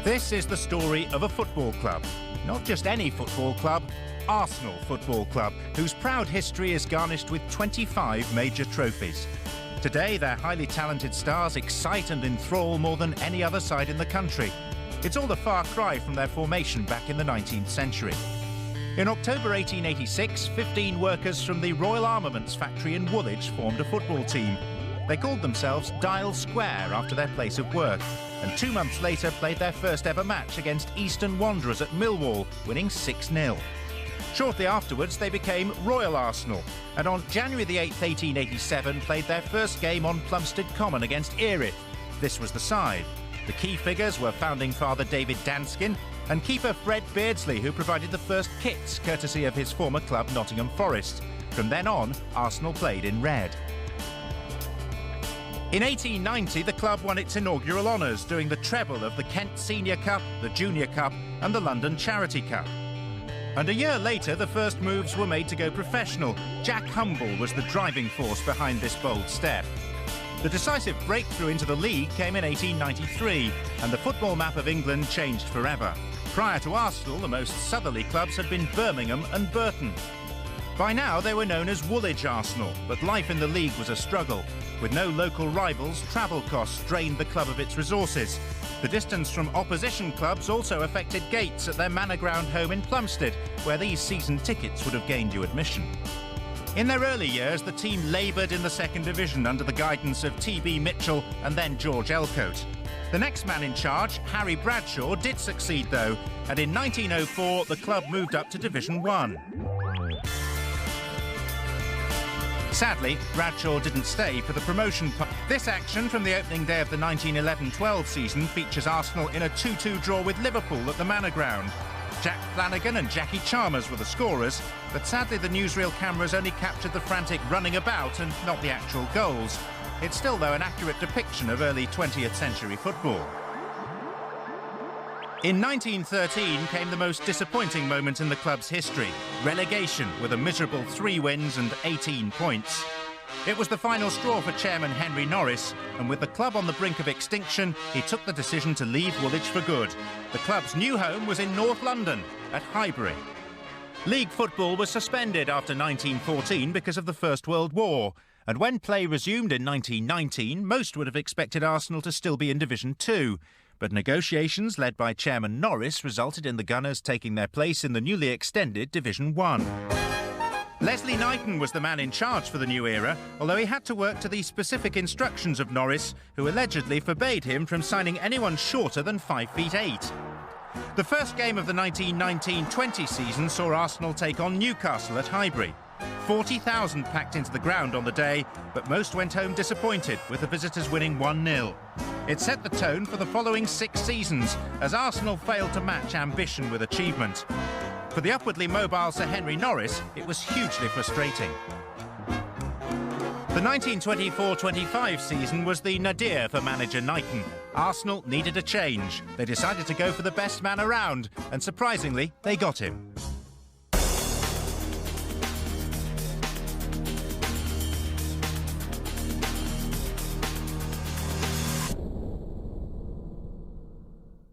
This is the story of a football club. Not just any football club, Arsenal Football Club, whose proud history is garnished with 25 major trophies. Today, their highly talented stars excite and enthrall more than any other side in the country. It's all a far cry from their formation back in the 19th century. In October 1886, 15 workers from the Royal Armaments factory in Woolwich formed a football team. They called themselves Dial Square after their place of work, and 2 months later played their first ever match against Eastern Wanderers at Millwall, winning 6-0. Shortly afterwards, they became Royal Arsenal, and on January the 8th, 1887, played their first game on Plumstead Common against Erith. This was the side. The key figures were founding father David Danskin and keeper Fred Beardsley, who provided the first kits, courtesy of his former club Nottingham Forest. From then on, Arsenal played in red. In 1890, the club won its inaugural honours, doing the treble of the Kent Senior Cup, the Junior Cup and the London Charity Cup. And a year later, the first moves were made to go professional. Jack Humble was the driving force behind this bold step. The decisive breakthrough into the league came in 1893, and the football map of England changed forever. Prior to Arsenal, the most southerly clubs had been Birmingham and Burton. By now, they were known as Woolwich Arsenal, but life in the league was a struggle. With no local rivals, travel costs drained the club of its resources. The distance from opposition clubs also affected gates at their manor ground home in Plumstead, where these season tickets would have gained you admission. In their early years, the team laboured in the second division under the guidance of T.B. Mitchell and then George Elcote. The next man in charge, Harry Bradshaw, did succeed though, and in 1904 the club moved up to Division 1. Sadly, Bradshaw didn't stay for the promotion. This action from the opening day of the 1911-12 season features Arsenal in a 2-2 draw with Liverpool at the Manor Ground. Jack Flanagan and Jackie Chalmers were the scorers, but sadly the newsreel cameras only captured the frantic running about and not the actual goals. It's still, though, an accurate depiction of early 20th century football. In 1913 came the most disappointing moment in the club's history, relegation with a miserable 3 wins and 18 points. It was the final straw for chairman Henry Norris, and with the club on the brink of extinction, he took the decision to leave Woolwich for good. The club's new home was in North London, at Highbury. League football was suspended after 1914 because of the First World War, and when play resumed in 1919, most would have expected Arsenal to still be in Division 2. But negotiations led by Chairman Norris resulted in the Gunners taking their place in the newly extended Division 1. Leslie Knighton was the man in charge for the new era, although he had to work to the specific instructions of Norris, who allegedly forbade him from signing anyone shorter than 5'8". The first game of the 1919-20 season saw Arsenal take on Newcastle at Highbury. 40,000 packed into the ground on the day, but most went home disappointed, with the visitors winning 1-0. It set the tone for the following 6 seasons, as Arsenal failed to match ambition with achievement. For the upwardly mobile Sir Henry Norris, it was hugely frustrating. The 1924-25 season was the nadir for manager Knighton. Arsenal needed a change. They decided to go for the best man around, and surprisingly, they got him.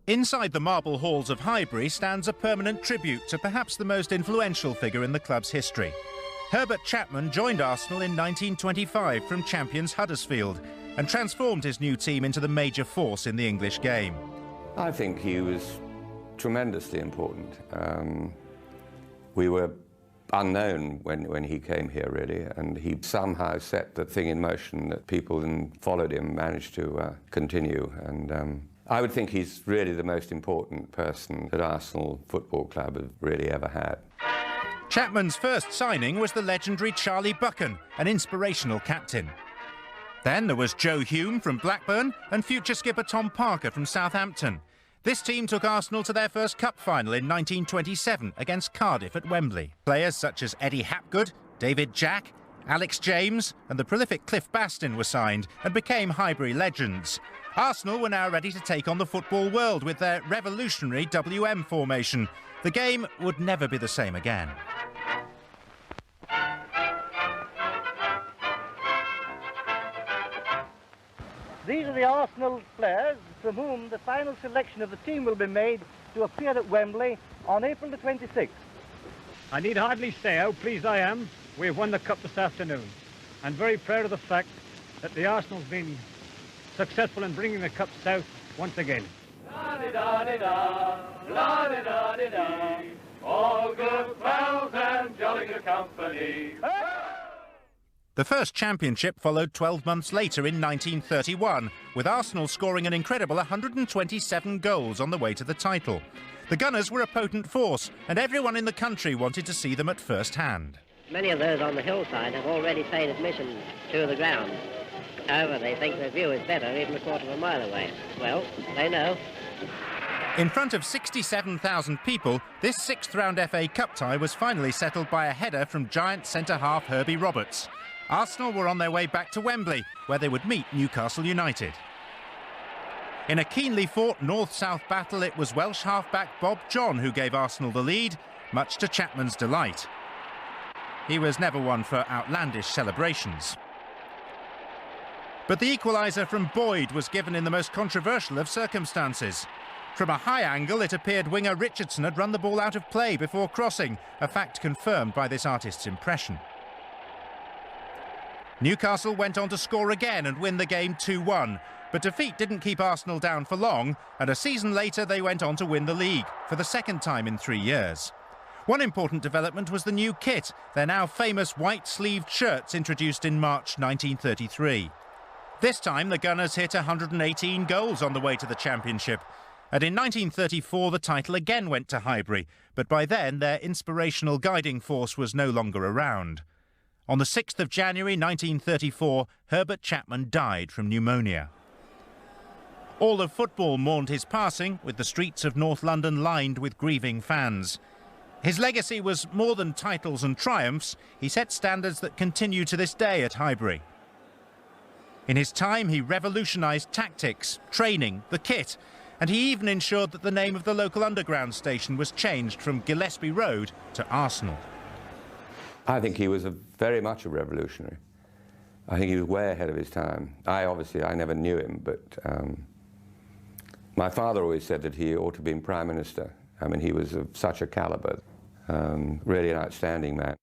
Inside the marble halls of Highbury stands a permanent tribute to perhaps the most influential figure in the club's history. Herbert Chapman joined Arsenal in 1925 from champions Huddersfield and transformed his new team into the major force in the English game. I think he was tremendously important. We were unknown when he came here, really, and he somehow set the thing in motion that people then followed him managed to continue. And I would think he's really the most important person that Arsenal Football Club have really ever had. Chapman's first signing was the legendary Charlie Buchan, an inspirational captain. Then there was Joe Hume from Blackburn and future skipper Tom Parker from Southampton. This team took Arsenal to their first cup final in 1927 against Cardiff at Wembley. Players such as Eddie Hapgood, David Jack, Alex James and the prolific Cliff Bastin were signed and became Highbury legends. Arsenal were now ready to take on the football world with their revolutionary WM formation. The game would never be the same again. These are the Arsenal players from whom the final selection of the team will be made to appear at Wembley on April the 26th. I need hardly say how pleased I am we've won the Cup this afternoon. I'm very proud of the fact that the Arsenal's been successful in bringing the Cup south once again. La-di-da-di-da, la-di-da-di-da, all good pals and jolly good company. The first championship followed 12 months later in 1931, with Arsenal scoring an incredible 127 goals on the way to the title. The Gunners were a potent force, and everyone in the country wanted to see them at first hand. Many of those on the hillside have already paid admission to the ground. However, they think their view is better even a quarter of a mile away. Well, they know. In front of 67,000 people, this sixth-round FA Cup tie was finally settled by a header from giant centre-half Herbie Roberts. Arsenal were on their way back to Wembley, where they would meet Newcastle United. In a keenly fought north-south battle, it was Welsh half-back Bob John who gave Arsenal the lead, much to Chapman's delight. He was never one for outlandish celebrations. But the equaliser from Boyd was given in the most controversial of circumstances. From a high angle, it appeared winger Richardson had run the ball out of play before crossing, a fact confirmed by this artist's impression. Newcastle went on to score again and win the game 2-1, but defeat didn't keep Arsenal down for long, and a season later they went on to win the league, for the second time in 3 years. One important development was the new kit, their now famous white-sleeved shirts introduced in March 1933. This time the Gunners hit 118 goals on the way to the championship, and in 1934 the title again went to Highbury, but by then their inspirational guiding force was no longer around. On the 6th of January 1934, Herbert Chapman died from pneumonia. All of football mourned his passing, with the streets of North London lined with grieving fans. His legacy was more than titles and triumphs. He set standards that continue to this day at Highbury. In his time, he revolutionised tactics, training, the kit, and he even ensured that the name of the local underground station was changed from Gillespie Road to Arsenal. I think he was very much a revolutionary. I think he was way ahead of his time. I never knew him, but my father always said that he ought to have been Prime Minister. I mean, he was of such a calibre, really an outstanding man.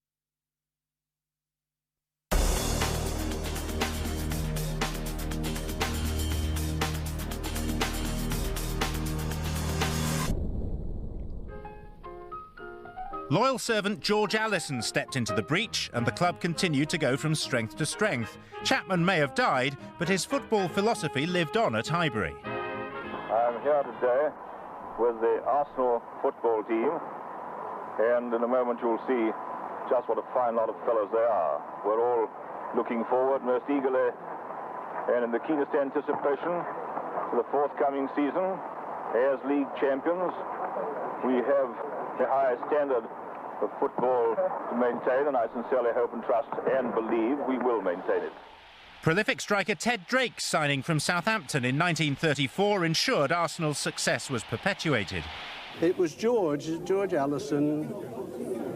Loyal servant George Allison stepped into the breach, and the club continued to go from strength to strength. Chapman may have died, but his football philosophy lived on at Highbury. I'm here today with the Arsenal football team, and in a moment you'll see just what a fine lot of fellows they are. We're all looking forward most eagerly and in the keenest anticipation to the forthcoming season. As league champions, we have the highest standard of football to maintain, and I sincerely hope and trust and believe we will maintain it. Prolific striker Ted Drake's signing from Southampton in 1934 ensured Arsenal's success was perpetuated. It was George Allison,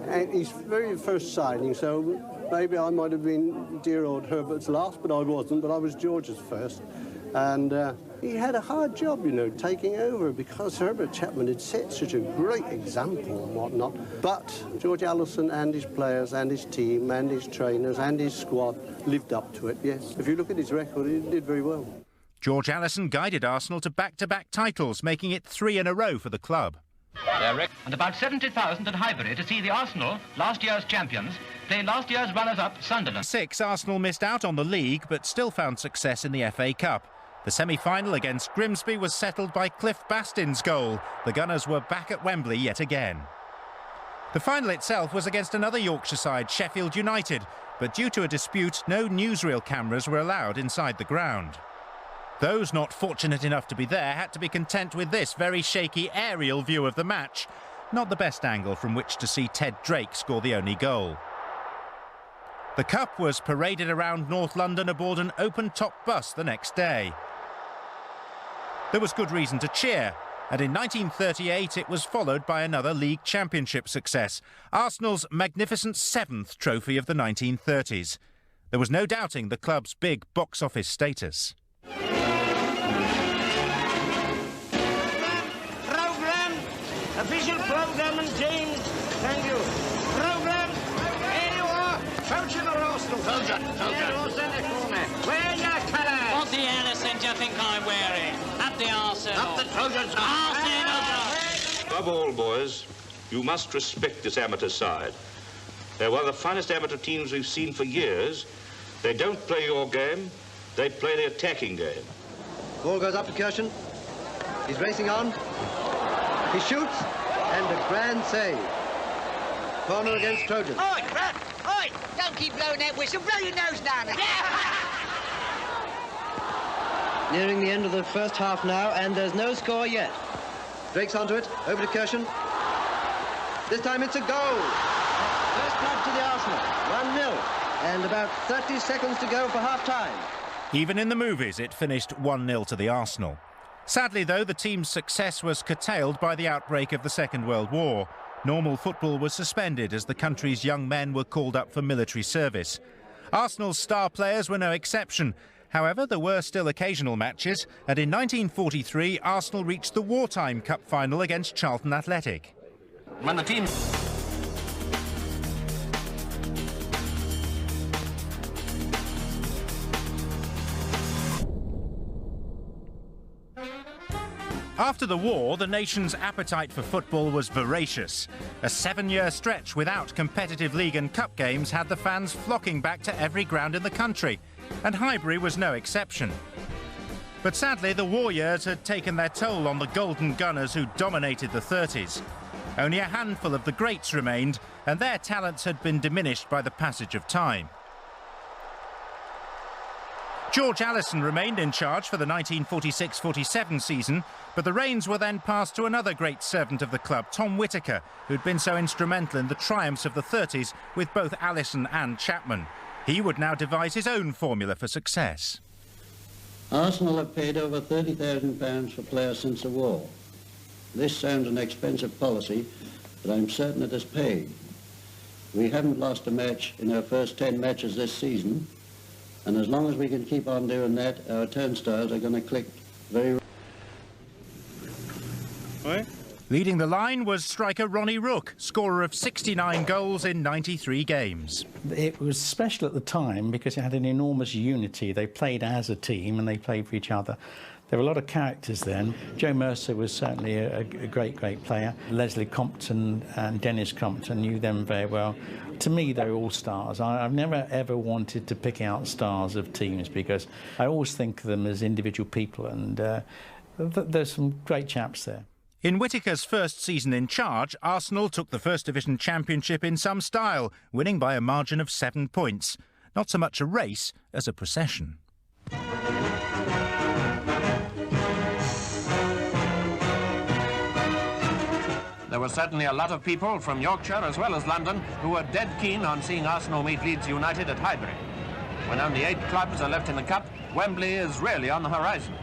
and his very first signing, so maybe I might have been dear old Herbert's last, but I wasn't, but I was George's first. And he had a hard job, you know, taking over, because Herbert Chapman had set such a great example and whatnot. But George Allison and his players and his team and his trainers and his squad lived up to it, yes. If you look at his record, he did very well. George Allison guided Arsenal to back-to-back titles, making it 3 in a row for the club. And about 70,000 at Highbury to see the Arsenal, last year's champions, play last year's runners-up Sunderland. 6, Arsenal missed out on the league, but still found success in the FA Cup. The semi-final against Grimsby was settled by Cliff Bastin's goal. The Gunners were back at Wembley yet again. The final itself was against another Yorkshire side, Sheffield United, but due to a dispute, no newsreel cameras were allowed inside the ground. Those not fortunate enough to be there had to be content with this very shaky aerial view of the match. Not the best angle from which to see Ted Drake score the only goal. The Cup was paraded around North London aboard an open-top bus the next day. There was good reason to cheer, and in 1938 it was followed by another league championship success, Arsenal's magnificent 7th trophy of the 1930s. There was no doubting the club's big box office status. Program, official program and James, thank you. Program, here you are, Trojan or Arsenal? Trojan. Yeah, what's in the corner? Wear your colours. What the Allison do you think I'm wearing? Up the Arsenal. Up the Trojans. Arsenal. Above all, boys, you must respect this amateur side. They're one of the finest amateur teams we've seen for years. They don't play your game, they play the attacking game. Ball goes up to Kirschen. He's racing on. He shoots, and a grand save. Corner against Trojans. Oi, Brad! Oi! Don't keep blowing that whistle. Blow your nose down it. Nearing the end of the first half now, and there's no score yet. Drake's onto it, over to Kirschen. This time it's a goal. First blood to the Arsenal, 1-0, and about 30 seconds to go for half-time. Even in the movies, it finished 1-0 to the Arsenal. Sadly, though, the team's success was curtailed by the outbreak of the Second World War. Normal football was suspended as the country's young men were called up for military service. Arsenal's star players were no exception. However, there were still occasional matches, and in 1943, Arsenal reached the wartime cup final against Charlton Athletic. When the team... After the war, the nation's appetite for football was voracious. A 7-year stretch without competitive league and cup games had the fans flocking back to every ground in the country, and Highbury was no exception. But sadly, the war years had taken their toll on the Golden Gunners who dominated the 30s. Only a handful of the greats remained, and their talents had been diminished by the passage of time. George Allison remained in charge for the 1946-47 season, but the reins were then passed to another great servant of the club, Tom Whittaker, who'd been so instrumental in the triumphs of the 30s with both Allison and Chapman. He would now devise his own formula for success. Arsenal have paid over £30,000 for players since the war. This sounds an expensive policy, but I'm certain it has paid. We haven't lost a match in our first 10 matches this season, and as long as we can keep on doing that, our turnstiles are going to click very... Leading the line was striker Ronnie Rook, scorer of 69 goals in 93 games. It was special at the time because it had an enormous unity. They played as a team and they played for each other. There were a lot of characters then. Joe Mercer was certainly a great player. Leslie Compton and Dennis Compton knew them very well. To me, they were all stars. I've never, ever wanted to pick out stars of teams because I always think of them as individual people, and there's some great chaps there. In Whittaker's first season in charge, Arsenal took the First Division Championship in some style, winning by a margin of 7 points. Not so much a race as a procession. There were certainly a lot of people from Yorkshire as well as London who were dead keen on seeing Arsenal meet Leeds United at Highbury. When only 8 clubs are left in the Cup, Wembley is really on the horizon.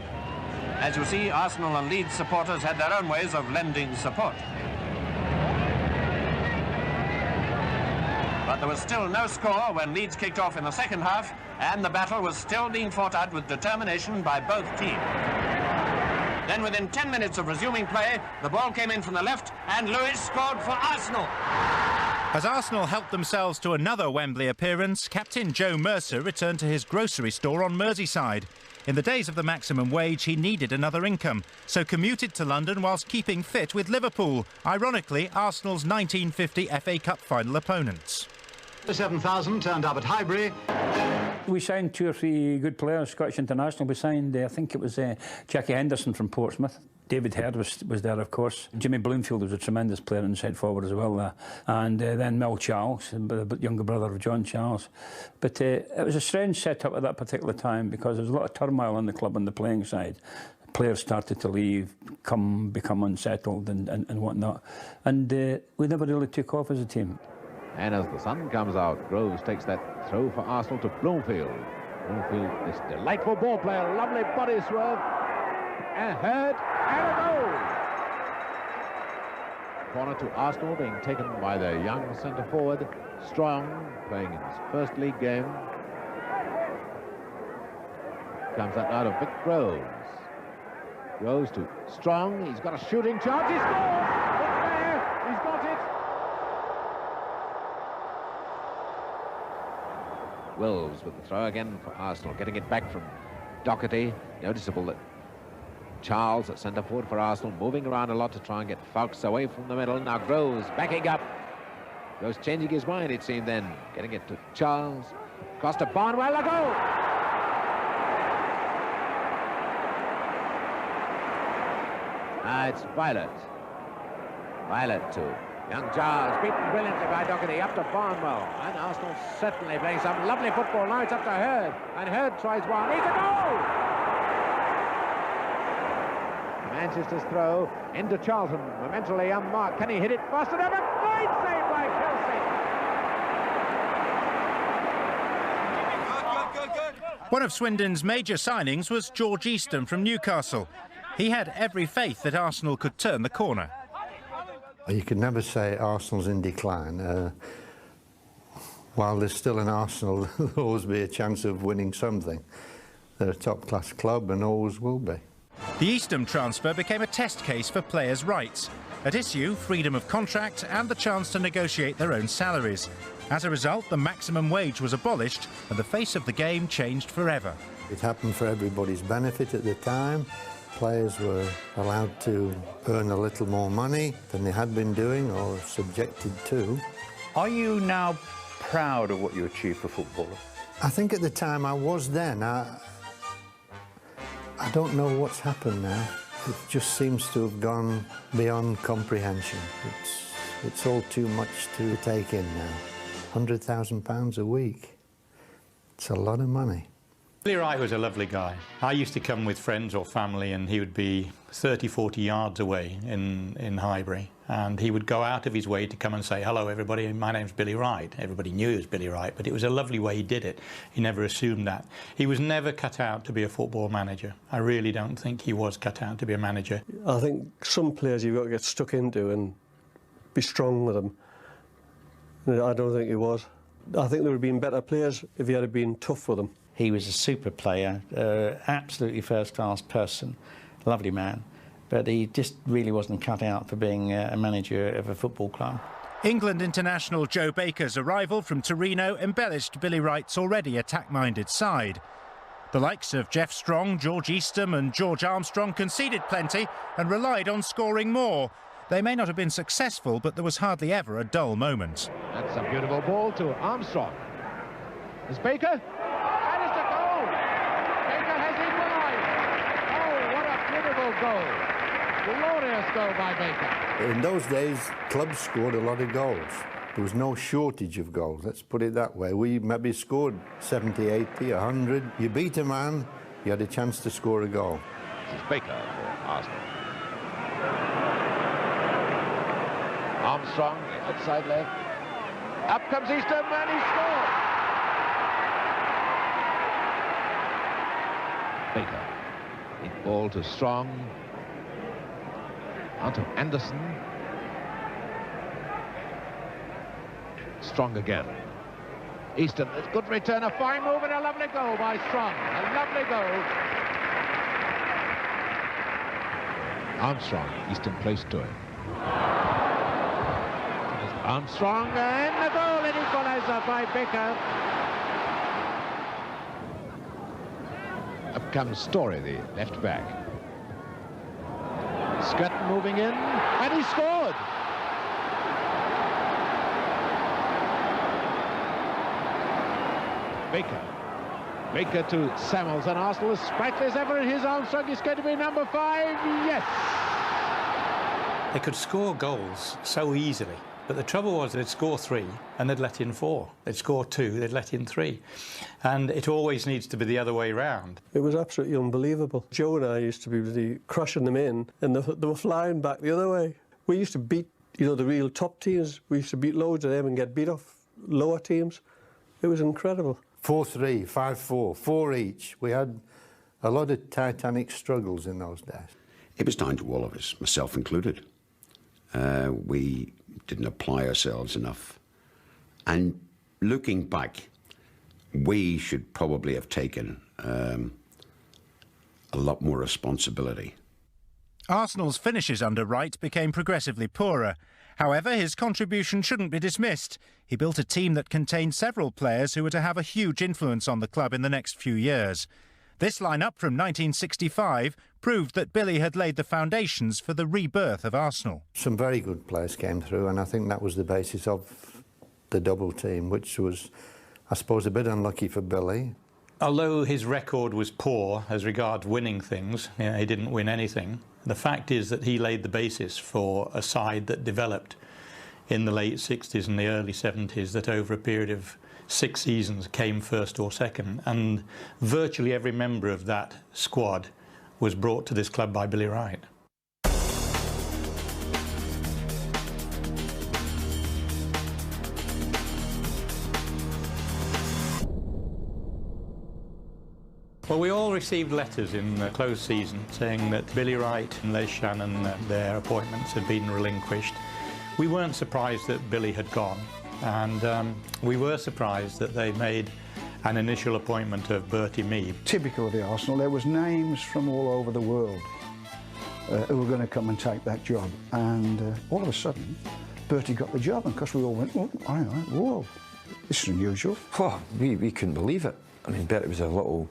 As you see, Arsenal and Leeds supporters had their own ways of lending support. But there was still no score when Leeds kicked off in the second half, and the battle was still being fought out with determination by both teams. Then within 10 minutes of resuming play, the ball came in from the left, and Lewis scored for Arsenal. As Arsenal helped themselves to another Wembley appearance, captain Joe Mercer returned to his grocery store on Merseyside. In the days of the maximum wage, he needed another income, so commuted to London whilst keeping fit with Liverpool, ironically Arsenal's 1950 FA Cup final opponents. 7,000 turned up at Highbury. We signed 2 or 3 good players, Scottish international. We signed, I think it was Jackie Henderson from Portsmouth. David Herd was there, of course. Jimmy Bloomfield was a tremendous player inside forward as well. And then Mel Charles, the younger brother of John Charles. But it was a strange setup at that particular time because there was a lot of turmoil in the club on the playing side. Players started to leave, become unsettled and whatnot. And we never really took off as a team. And as the sun comes out, Groves takes that throw for Arsenal to Bloomfield. Bloomfield, this delightful ball player, lovely body swerve, and Herd, and a goal! Corner to Arsenal being taken by their young centre forward, Strong, playing in his first league game. Comes that out of Vic Groves. Groves to Strong. He's got a shooting chance. He scores! It's there! He's got it! Wolves with the throw again for Arsenal, getting it back from Doherty. Noticeable that Charles at centre forward for Arsenal, moving around a lot to try and get Fawkes away from the middle. Now Groves backing up. Groves changing his mind, it seemed then. Getting it to Charles. Cross to Barnwell, a goal! It's Violet. Violet to young Giles, beaten brilliantly by Doherty, up to Barnwell. And Arsenal certainly playing some lovely football. Now it's up to Hurd. And Hurd tries one. It's a goal! Manchester's throw into Charlton. Momentarily unmarked. Can he hit it fast enough? A great save by Kelsey. One of Swindon's major signings was George Eastham from Newcastle. He had every faith that Arsenal could turn the corner. You could never say Arsenal's in decline. While there's still an Arsenal, there'll always be a chance of winning something. They're a top-class club and always will be. The Eastham transfer became a test case for players' rights. At issue, freedom of contract and the chance to negotiate their own salaries. As a result, the maximum wage was abolished and the face of the game changed forever. It happened for everybody's benefit at the time. Players were allowed to earn a little more money than they had been doing or subjected to. Are you now proud of what you achieved for football? I think at the time I was then. I don't know what's happened now. It just seems to have gone beyond comprehension. It's all too much to take in now. £100,000 a week. It's a lot of money. Billy Wright was a lovely guy. I used to come with friends or family and he would be 30, 40 yards away in Highbury, and he would go out of his way to come and say, hello everybody, my name's Billy Wright. Everybody knew it was Billy Wright, but it was a lovely way he did it. He never assumed that. He was never cut out to be a football manager. I really don't think he was cut out to be a manager. I think some players you've got to get stuck into and be strong with them. I don't think he was. I think there would have been better players if he had been tough with them. He was a super player, absolutely first-class person, lovely man, but he just really wasn't cut out for being a manager of a football club. England international Joe Baker's arrival from Torino embellished Billy Wright's already attack-minded side. The likes of Jeff Strong, George Eastham and George Armstrong conceded plenty and relied on scoring more. They may not have been successful, but there was hardly ever a dull moment. That's a beautiful ball to Armstrong. Is Baker? Goal. Glorious goal by Baker. In those days, clubs scored a lot of goals. There was no shortage of goals, let's put it that way. We maybe scored 70, 80, 100. You beat a man, you had a chance to score a goal. This is Baker for Arsenal. Armstrong, outside leg. Up comes Eastham and he scores. Baker. Big ball to Strong. On to Anderson. Strong again. Eastham, it's good return, a fine move and a lovely goal by Strong. A lovely goal. Armstrong, Eastham close to him. Armstrong and the goal, an equaliser by Baker. Up comes Story, the left back. Scott moving in, and he scored! Baker to Samuels, and Arsenal, as sprightly as ever in his Armstrong, is going to be number 5, yes! They could score goals so easily. But the trouble was they'd score 3 and they'd let in 4. They'd score 2, they'd let in 3. And it always needs to be the other way round. It was absolutely unbelievable. Joe and I used to be really crushing them in and they were flying back the other way. We used to beat, you know, the real top teams. We used to beat loads of them and get beat off lower teams. It was incredible. 4-3, 5-4, 4 each. We had a lot of titanic struggles in those days. It was down to all of us, myself included. We didn't apply ourselves enough. And looking back, we should probably have taken a lot more responsibility. Arsenal's finishes under Wright became progressively poorer. However, his contribution shouldn't be dismissed. He built a team that contained several players who were to have a huge influence on the club in the next few years. This lineup from 1965 proved that Billy had laid the foundations for the rebirth of Arsenal. Some very good players came through, and I think that was the basis of the double team, which was, I suppose, a bit unlucky for Billy. Although his record was poor as regards winning things, he didn't win anything, the fact is that he laid the basis for a side that developed in the late 60s and the early 70s that over a period of 6 seasons came first or second, and virtually every member of that squad was brought to this club by Billy Wright. Well, we all received letters in the close season saying that Billy Wright and Les Shannon, their appointments had been relinquished. We weren't surprised that Billy had gone, and we were surprised that they made an initial appointment of Bertie Mee. Typical of the Arsenal, there was names from all over the world who were going to come and take that job, and all of a sudden Bertie got the job, and because we all went, whoa, this is unusual. Oh, we couldn't believe it. I mean, Bertie was a little,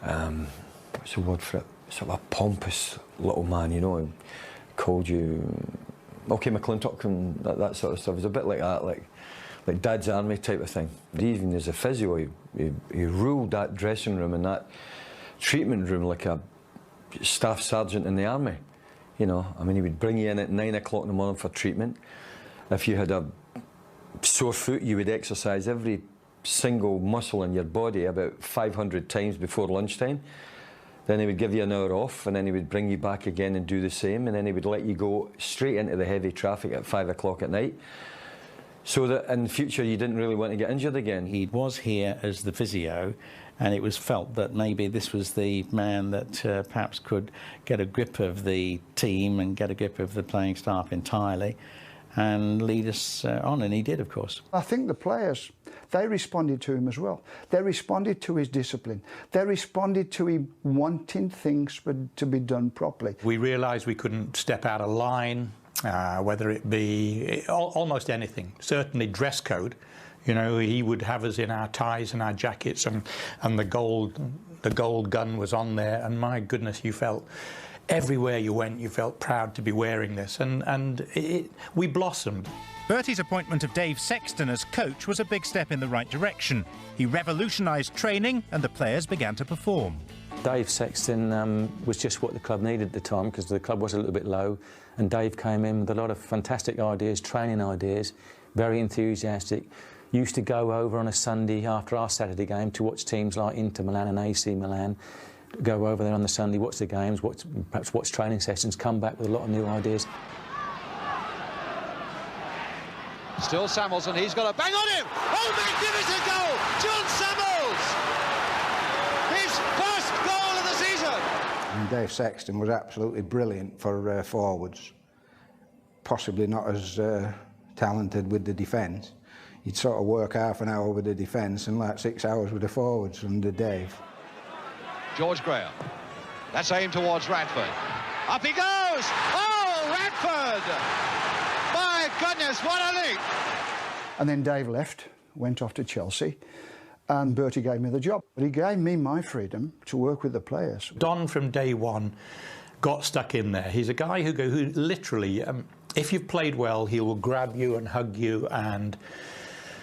what's the word for it, sort of a pompous little man, you know. He called you, OK McClintock and that sort of stuff. It was a bit like that, like Dad's Army type of thing. Even as a physio, he ruled that dressing room and that treatment room like a staff sergeant in the army. You know, I mean, he would bring you in at 9 o'clock in the morning for treatment. If you had a sore foot, you would exercise every single muscle in your body about 500 times before lunchtime. Then he would give you an hour off, and then he would bring you back again and do the same, and then he would let you go straight into the heavy traffic at 5 o'clock at night, so that in the future you didn't really want to get injured again. He was here as the physio, and it was felt that maybe this was the man that perhaps could get a grip of the team and get a grip of the playing staff entirely and lead us on, and he did, of course. I think the players, they responded to him as well. They responded to his discipline. They responded to him wanting things to be done properly. We realised we couldn't step out of line, whether it be almost anything. Certainly dress code. You know, he would have us in our ties and our jackets, and the gold gun was on there, and my goodness, you felt everywhere you went, you felt proud to be wearing this, and we blossomed. Bertie's appointment of Dave Sexton as coach was a big step in the right direction. He revolutionised training, and the players began to perform. Dave Sexton was just what the club needed at the time, because the club was a little bit low, and Dave came in with a lot of fantastic ideas, training ideas, very enthusiastic. Used to go over on a Sunday after our Saturday game to watch teams like Inter Milan and AC Milan. Go over there on the Sunday, watch the games, perhaps watch training sessions, come back with a lot of new ideas. Still Samuelson, he's got a bang on him! Oh, magnificent goal! John Samuels! His first goal of the season! And Dave Sexton was absolutely brilliant for forwards. Possibly not as talented with the defence. He'd sort of work half an hour with the defence and like 6 hours with the forwards under Dave. George Graham. That's aimed towards Radford. Up he goes! Oh, Radford! My goodness, what a leap! And then Dave left, went off to Chelsea, and Bertie gave me the job. But he gave me my freedom to work with the players. Don, from day one, got stuck in there. He's a guy who literally, if you've played well, he will grab you and hug you, and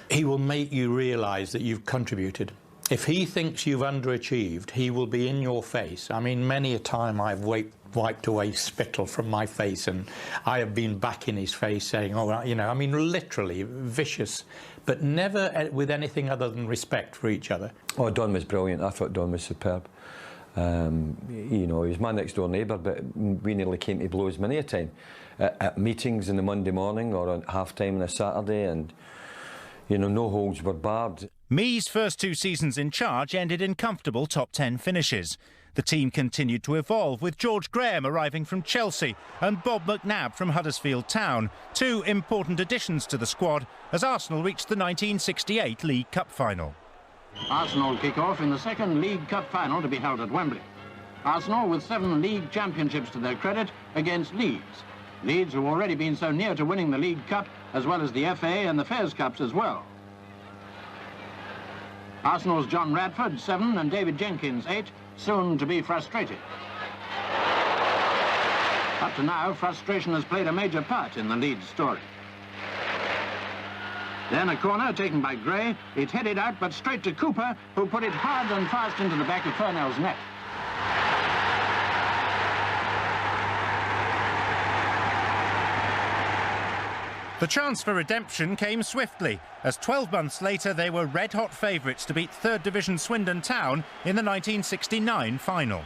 he will make you realise that you've contributed. If he thinks you've underachieved, he will be in your face. I mean, many a time I've wiped away spittle from my face, and I have been back in his face saying, oh, you know, I mean, literally vicious, but never with anything other than respect for each other. Oh, Don was brilliant. I thought Don was superb. You know, he was my next door neighbour, but we nearly came to blows many a time. At meetings on the Monday morning or at half-time on a Saturday, and, you know, no holds were barred. Mee's first 2 seasons in charge ended in comfortable top 10 finishes. The team continued to evolve, with George Graham arriving from Chelsea and Bob McNabb from Huddersfield Town, 2 important additions to the squad as Arsenal reached the 1968 League Cup final. Arsenal kick off in the second League Cup final to be held at Wembley. Arsenal, with 7 league championships to their credit, against Leeds. Leeds have already been so near to winning the League Cup, as well as the FA and the Fairs Cups as well. Arsenal's John Radford, 7, and David Jenkins, 8, soon to be frustrated. Up to now, frustration has played a major part in the Leeds story. Then a corner taken by Gray. It headed out, but straight to Cooper, who put it hard and fast into the back of Furnell's net. The chance for redemption came swiftly, as 12 months later they were red-hot favourites to beat 3rd Division Swindon Town in the 1969 final.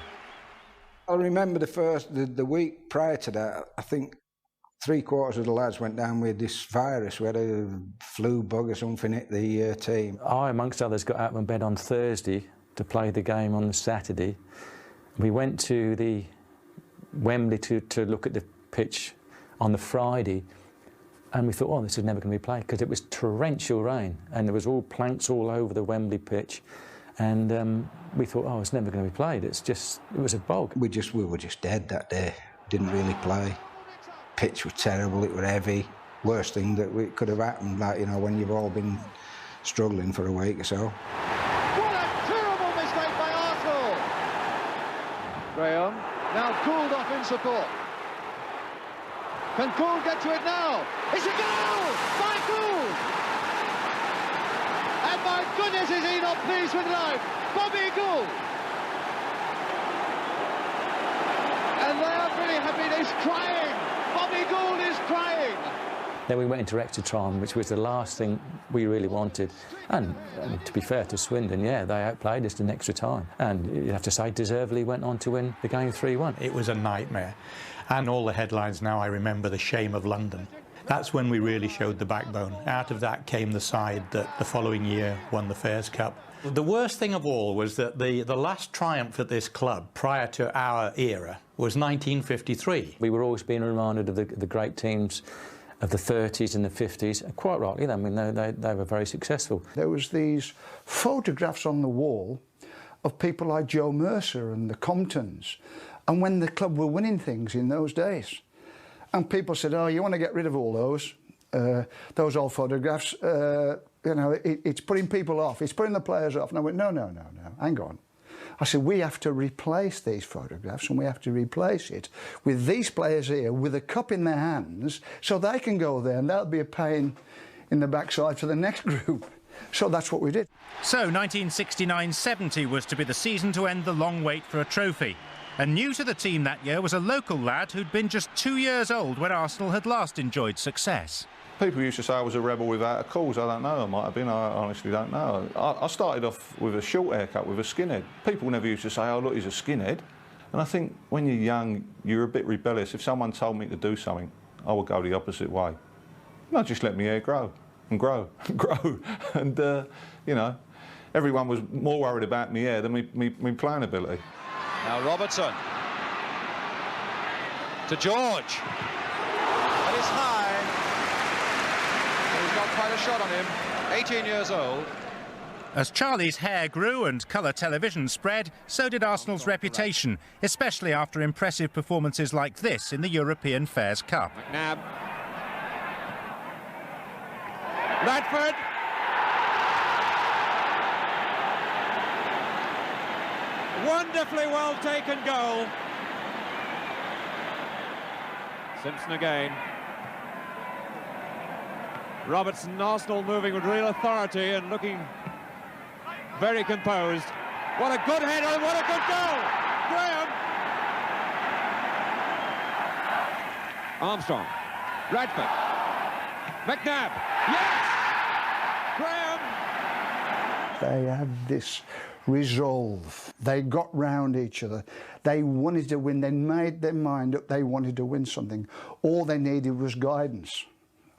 I remember the week prior to that, I think 3/4 of the lads went down with this virus. We had a flu bug or something at the team. I, amongst others, got out of bed on Thursday to play the game on the Saturday. We went to the Wembley to look at the pitch on the Friday, and we thought, oh, this is never going to be played, because it was torrential rain, and there was all planks all over the Wembley pitch, and we thought, oh, it's never going to be played. It was a bog. We were just dead that day. Didn't really play. Pitch was terrible. It was heavy. Worst thing that could have happened, like, you know, when you've all been struggling for a week or so. What a terrible mistake by Arsenal! Graham now cooled off in support. Can Gould get to it now? It's a goal by Gould! And my goodness, is he not pleased with life? Bobby Gould! And they are really happy. He's crying. Bobby Gould is crying. Then we went into extra time, which was the last thing we really wanted. And to be fair to Swindon, yeah, they outplayed us in extra time. And you have to say, deservedly went on to win the game 3-1. It was a nightmare. And all the headlines now, I remember the shame of London. That's when we really showed the backbone. Out of that came the side that the following year won the Fairs Cup. The worst thing of all was that the last triumph at this club prior to our era was 1953. We were always being reminded of the great teams of the 30s and the 50s, and quite rightly, I mean, they were very successful. There was these photographs on the wall of people like Joe Mercer and the Comptons, and when the club were winning things in those days. And people said, oh, you want to get rid of all those old photographs, you know, it's putting people off, it's putting the players off. And I went, no, hang on. I said, we have to replace these photographs, and we have to replace it with these players here with a cup in their hands so they can go there, and that'll be a pain in the backside for the next group. So that's what we did. So 1969-70 was to be the season to end the long wait for a trophy. And new to the team that year was a local lad who'd been just 2 years old when Arsenal had last enjoyed success. People used to say I was a rebel without a cause. I don't know, I might have been, I honestly don't know. I started off with a short haircut, with a skinhead. People never used to say, oh, look, he's a skinhead. And I think when you're young, you're a bit rebellious. If someone told me to do something, I would go the opposite way. And I just let my hair grow and grow and grow. And, you know, everyone was more worried about my hair than me playing ability. Now Robertson to George. That is high. He's got quite a shot on him. 18 years old. As Charlie's hair grew and colour television spread, so did Arsenal's reputation, especially after impressive performances like this in the European Fairs Cup. McNabb. Radford. Wonderfully well taken goal. Simpson again. Robertson, Arsenal moving with real authority and looking very composed. What a good header and what a good goal! Graham! Armstrong. Radford. McNabb. Yes! Graham! They had this resolve. They got round each other. They wanted to win. They made their mind up. They wanted to win something. All they needed was guidance.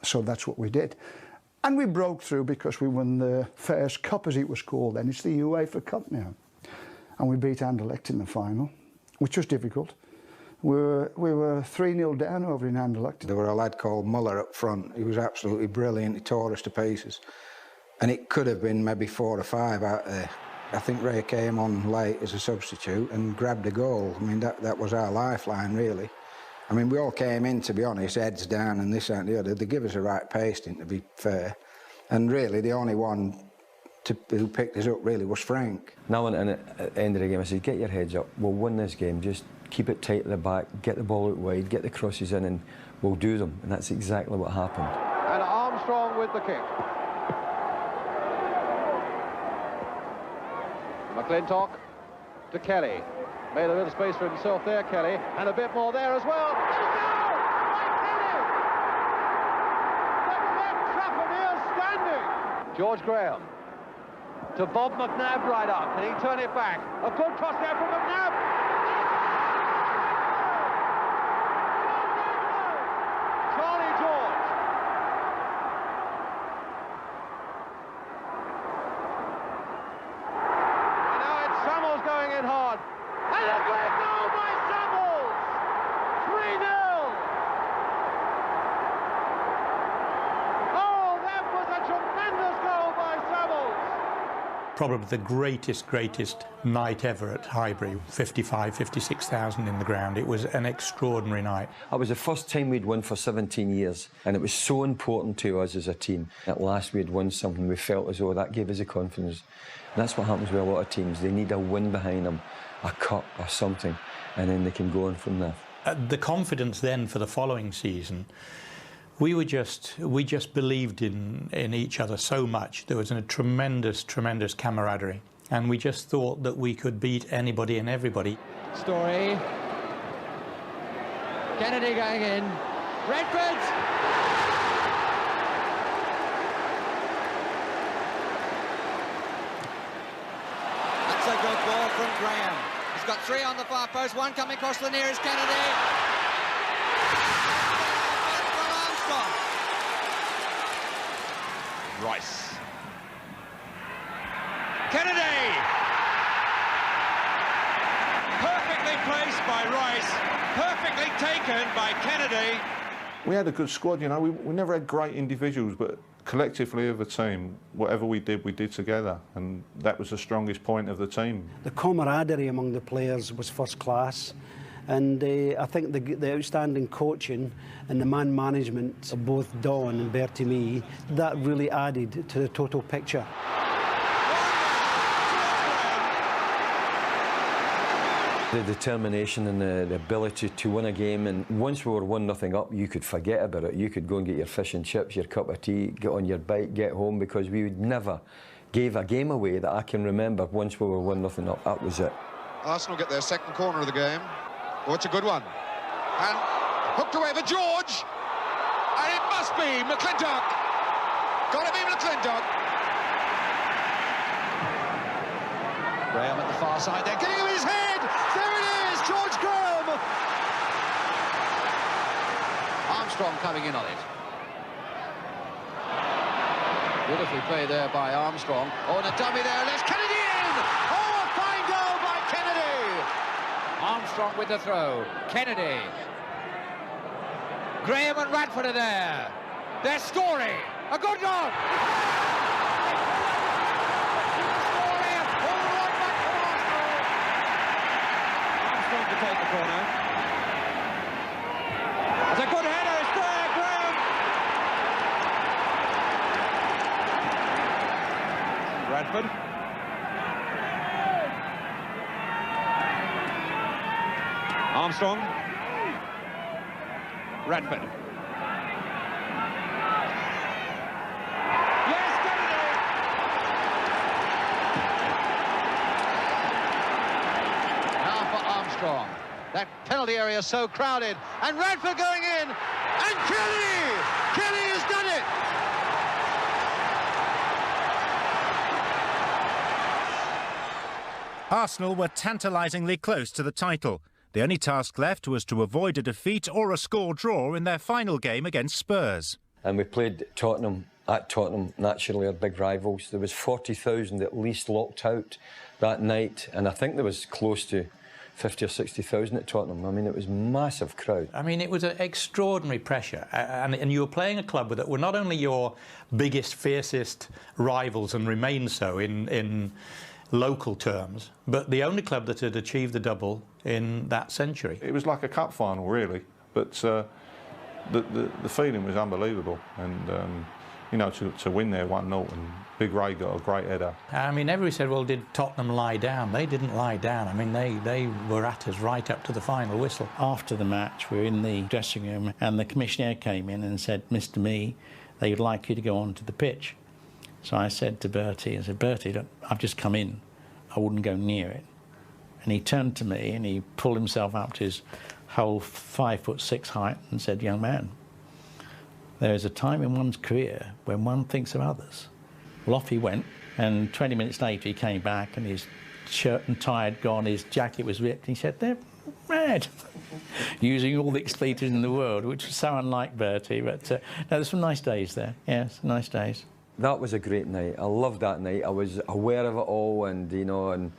So that's what we did. And we broke through because we won the Fairs Cup, as it was called then. It's the UEFA Cup now. And we beat Anderlecht in the final, which was difficult. We were 3-0 down over in Anderlecht. There were a lad called Muller up front. He was absolutely brilliant. He tore us to pieces. And it could have been maybe 4 or 5 out there. I think Ray came on late as a substitute and grabbed a goal. I mean, that was our lifeline, really. I mean, we all came in, to be honest, heads down and this and the other. They give us a right pasting, to be fair. And really, the only one who picked us up really was Frank. Now, at the end of the game, I said, get your heads up. We'll win this game. Just keep it tight at the back, get the ball out wide, get the crosses in, and we'll do them. And that's exactly what happened. And Armstrong with the kick. McClintock to Kelly. Made a little space for himself there, Kelly, and a bit more there as well. George Graham to Bob McNabb right up. Can he turn it back? A good cross there from McNabb. Charlie George. And now it's Samuels going in hard. And a great goal by Samuels! 3-0! Oh, that was a tremendous goal by Samuels! Probably the greatest night ever at Highbury. 56,000 in the ground. It was an extraordinary night. It was the first time we'd won for 17 years, and it was so important to us as a team. At last we'd won something. We felt as though that gave us the confidence. And that's what happens with a lot of teams. They need a win behind them, a cup or something, and then they can go on from there. The confidence then for the following season, we just believed in each other so much. There was a tremendous camaraderie, and we just thought that we could beat anybody and everybody. Story. Kennedy going in. Redford! That's a good ball from Graham. He's got 3 on the far post, 1 coming across the nearest Kennedy. From Armstrong. Rice. Kennedy! Perfectly placed by Rice. Perfectly taken by Kennedy. We had a good squad, you know. We never had great individuals, but collectively of a team, whatever we did together, and that was the strongest point of the team. The camaraderie among the players was first class, and I think the outstanding coaching and the man management of both Don and Bertie Mee, that really added to the total picture. The determination and the ability to win a game, and once we were 1-0 up, you could forget about it. You could go and get your fish and chips, your cup of tea, get on your bike, get home, because we would never gave a game away that I can remember. Once we were 1-0 up, that was it. Arsenal get their second corner of the game. Oh, it's a good one. And hooked away for George. And it must be McClintock. Got to be McClintock. Graham at the far side there, getting him in his head. There it is, George Graham. Armstrong coming in on it. Beautifully played there by Armstrong. Oh, and a dummy there. Let's Kennedy in. Oh, a fine goal by Kennedy. Armstrong with the throw. Kennedy. Graham and Radford are there. They're scoring. A good goal. To take the corner. It's a good header, it's there, Graham! Radford. Armstrong. Radford. Yes, Kennedy! Now for Armstrong. That penalty area is so crowded. And Radford going in. And Kelly! Kelly has done it! Arsenal were tantalisingly close to the title. The only task left was to avoid a defeat or a score draw in their final game against Spurs. And we played Tottenham, at Tottenham, naturally our big rivals. There was 40,000 at least locked out that night, and I think there was close to 50 or 60,000 at Tottenham. I mean, it was a massive crowd. I mean, it was an extraordinary pressure, and you were playing a club that were not only your biggest, fiercest rivals and remain so in local terms, but the only club that had achieved the double in that century. It was like a cup final, really. But the feeling was unbelievable, and you know, to win there 1-0, and Big Ray got a great header. I mean, everybody said, well, did Tottenham lie down? They didn't lie down. I mean, they were at us right up to the final whistle. After the match, we were in the dressing room, and the commissioner came in and said, Mr. Mee, they would like you to go onto the pitch. So I said to Bertie, Bertie, look, I've just come in. I wouldn't go near it. And he turned to me and he pulled himself up to his whole 5'6" height and said, young man, there is a time in one's career when one thinks of others. Well, off he went, and 20 minutes later he came back and his shirt and tie had gone, his jacket was ripped. He said, they're mad. Using all the expletives in the world, which was so unlike Bertie. But no, there's some nice days there. Yes, nice days. That was a great night. I loved that night. I was aware of it all, and you know, and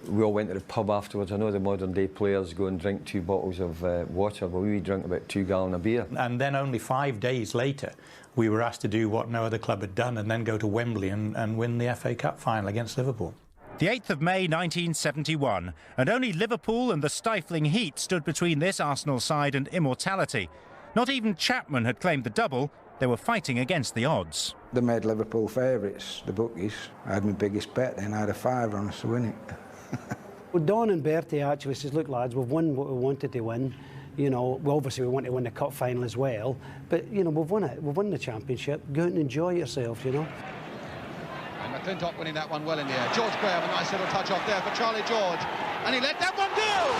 we all went to the pub afterwards. I know the modern day players go and drink 2 bottles of water, but we drank about 2 gallons of beer. And then only 5 days later, we were asked to do what no other club had done, and then go to Wembley and win the FA Cup final against Liverpool. The 8th of May 1971, and only Liverpool and the stifling heat stood between this Arsenal side and immortality. Not even Chapman had claimed the double. They were fighting against the odds. They made Liverpool favourites, the bookies. I had my biggest bet then. I had a £5 on us to win it. Well, Don and Bertie actually says, look lads, we've won what we wanted to win. You know, obviously we want to win the cup final as well, but you know, we've won it. We've won the championship. Go out and enjoy yourself, you know. And McClintock winning that one well in the air. George Graham, a nice little touch off there for Charlie George, and he let that one go.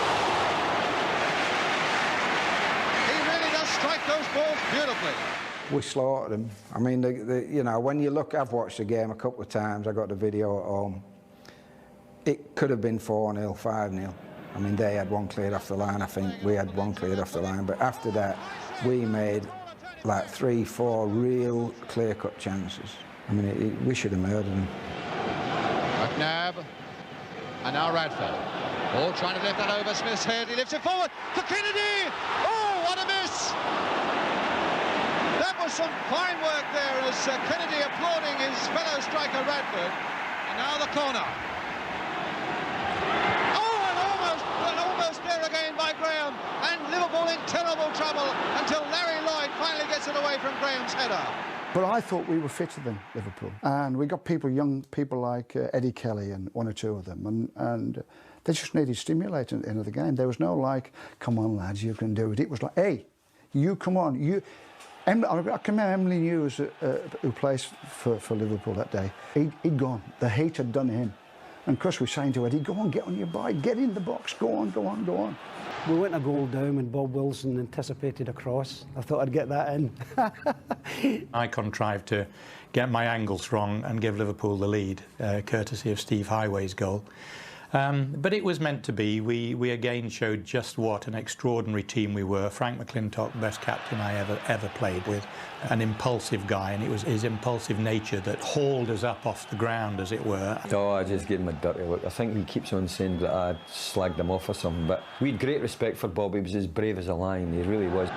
He really does strike those balls beautifully. We slaughtered them. I mean, you know, when you look, I've watched the game a couple of times. I got the video at home. It could have been 4-0, 5-0. I mean, they had one cleared off the line, I think. We had one cleared off the line. But after that, we made like 3, 4 real clear-cut chances. I mean, we should have murdered them. McNabb, and now Radford. Oh, trying to lift that over Smith's head. He lifts it forward for Kennedy. Oh, what a miss! That was some fine work there as Kennedy applauding his fellow striker Radford. And now the corner. There again by Graham, and Liverpool in terrible trouble until Larry Lloyd finally gets it away from Graham's header. But I thought we were fitter than Liverpool, and we got young people like Eddie Kelly and 1 or 2 of them, and they just needed stimulating at the end of the game. There was no like, come on lads, you can do it. It was like, hey, you come on, you. I can remember Emily Hughes, who plays for Liverpool that day. He'd gone. The heat had done him. And of course we're saying to Eddie, go on, get on your bike, get in the box, go on, go on, go on. We went a goal down when Bob Wilson anticipated a cross. I thought I'd get that in. I contrived to get my angles wrong and give Liverpool the lead, courtesy of Steve Highway's goal. But it was meant to be. We again showed just what an extraordinary team we were. Frank McClintock, best captain I ever played with, an impulsive guy, and it was his impulsive nature that hauled us up off the ground, as it were. Oh, I just gave him a dirty look. I think he keeps on saying that I slagged him off or something, but we had great respect for Bob. He was as brave as a lion, he really was.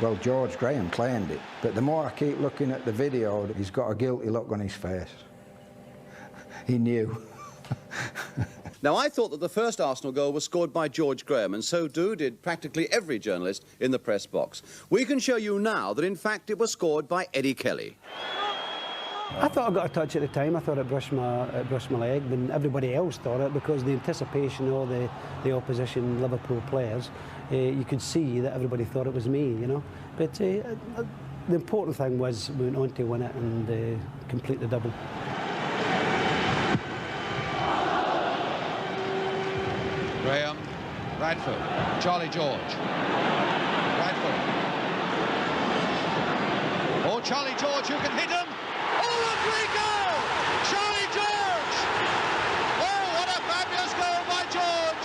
Well, George Graham claimed it, but the more I keep looking at the video, he's got a guilty look on his face. He knew. Now, I thought that the first Arsenal goal was scored by George Graham, and so did practically every journalist in the press box. We can show you now that, in fact, it was scored by Eddie Kelly. I thought I got a touch at the time. I thought it brushed my leg, but everybody else thought it because the anticipation of the opposition Liverpool players, you could see that everybody thought it was me, you know. But the important thing was we went on to win it and complete the double. Graham, Radford, Charlie George. Radford. Oh, Charlie George, who can hit him. Oh, Rodrigo! Charlie George! Oh, what a fabulous goal by George!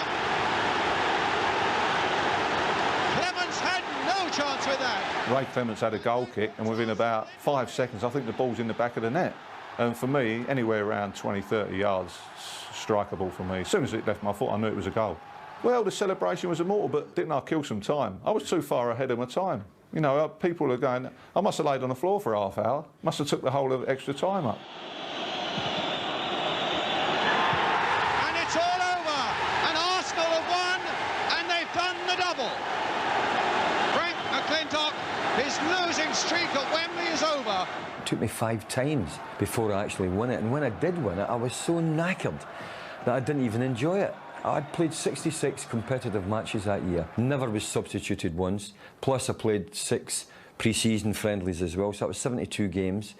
Clements had no chance with that. Ray Clements had a goal kick, and within about 5 seconds, I think the ball's in the back of the net. And for me, anywhere around 20, 30 yards, strikeable for me. As soon as it left my foot, I knew it was a goal. Well, the celebration was immortal, but didn't I kill some time? I was too far ahead of my time. You know, people are going, I must have laid on the floor for half hour. Must have took the whole of extra time up. And it's all over. And Arsenal have won, and they've done the double. streak at Wembley is over. It took me 5 times before I actually won it, and when I did win it, I was so knackered that I didn't even enjoy it. I'd played 66 competitive matches that year, never was substituted once, plus I played 6 pre-season friendlies as well, so that was 72 games.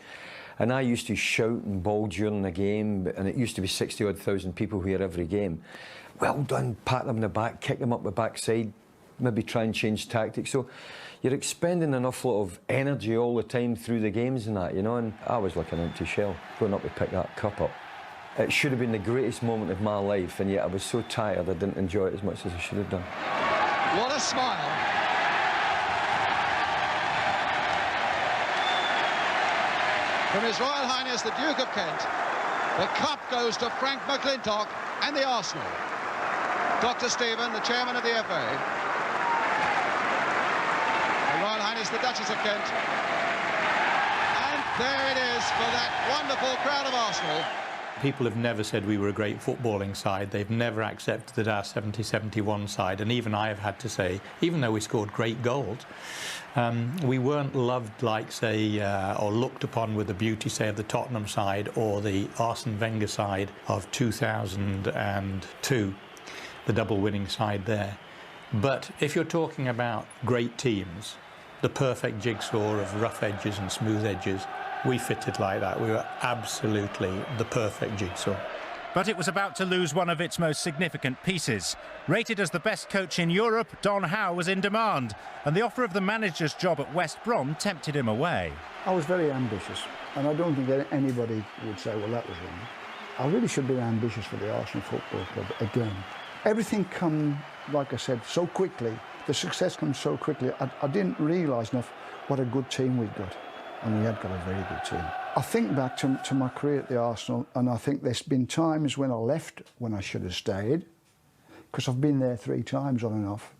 And I used to shout and bawl during the game, and it used to be 60-odd thousand people here every game. Well done, pat them in the back, kick them up the backside, maybe try and change tactics. So you're expending an awful lot of energy all the time through the games and that, you know, and I was like an empty shell, going up to pick that cup up. It should have been the greatest moment of my life, and yet I was so tired I didn't enjoy it as much as I should have done. What a smile. From His Royal Highness the Duke of Kent, the cup goes to Frank McClintock and the Arsenal. Dr. Stephen, the chairman of the FA. Her Royal Highness the Duchess of Kent. And there it is for that wonderful crowd of Arsenal. People have never said we were a great footballing side. They've never accepted our 70-71 side. And even I have had to say, even though we scored great goals, we weren't loved like, say, or looked upon with the beauty, say, of the Tottenham side or the Arsene Wenger side of 2002, the double winning side there. But if you're talking about great teams, the perfect jigsaw of rough edges and smooth edges, we fitted like that. We were absolutely the perfect jigsaw. But it was about to lose one of its most significant pieces. Rated as the best coach in Europe, Don Howe was in demand, and the offer of the manager's job at West Brom tempted him away. I was very ambitious, and I don't think anybody would say, well, that was wrong. I really should be ambitious for the Arsenal Football Club again. Everything come, like I said, so quickly. The success comes so quickly. I didn't realise enough what a good team we'd got. And we had got a very good team. I think back to my career at the Arsenal, and I think there's been times when I left when I should have stayed, because I've been there 3 times on and off,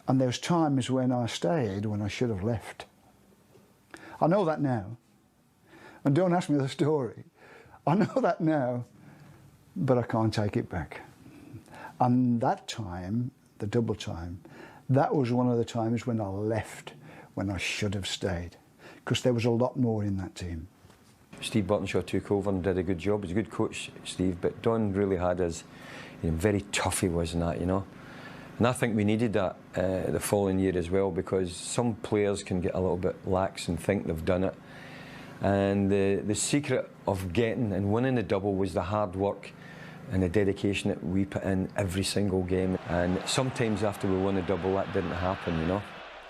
and there's times when I stayed when I should have left. I know that now, and don't ask me the story. I know that now, but I can't take it back. And that time, the double time, that was one of the times when I left when I should have stayed, because there was a lot more in that team. Steve Burtonshaw took over and did a good job. He's a good coach, Steve, but Don really had his, very tough he was in that, And I think we needed that the following year as well, because some players can get a little bit lax and think they've done it. And the secret of getting and winning the double was the hard work and the dedication that we put in every single game. And sometimes after we won the double, that didn't happen,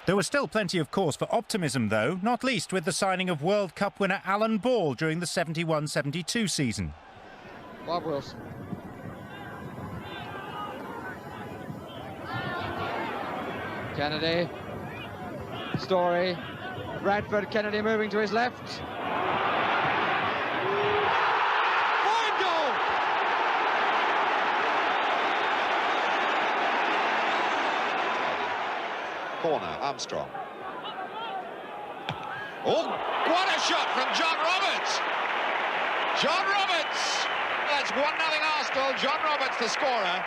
There was still plenty of cause for optimism, though, not least with the signing of World Cup winner Alan Ball during the 71-72 season. Bob Wilson. Kennedy. Story. Bradford. Kennedy moving to his left. Fine goal! Corner, Armstrong. Oh, what a shot from John Roberts! John Roberts! That's 1-0 Arsenal. John Roberts, the scorer.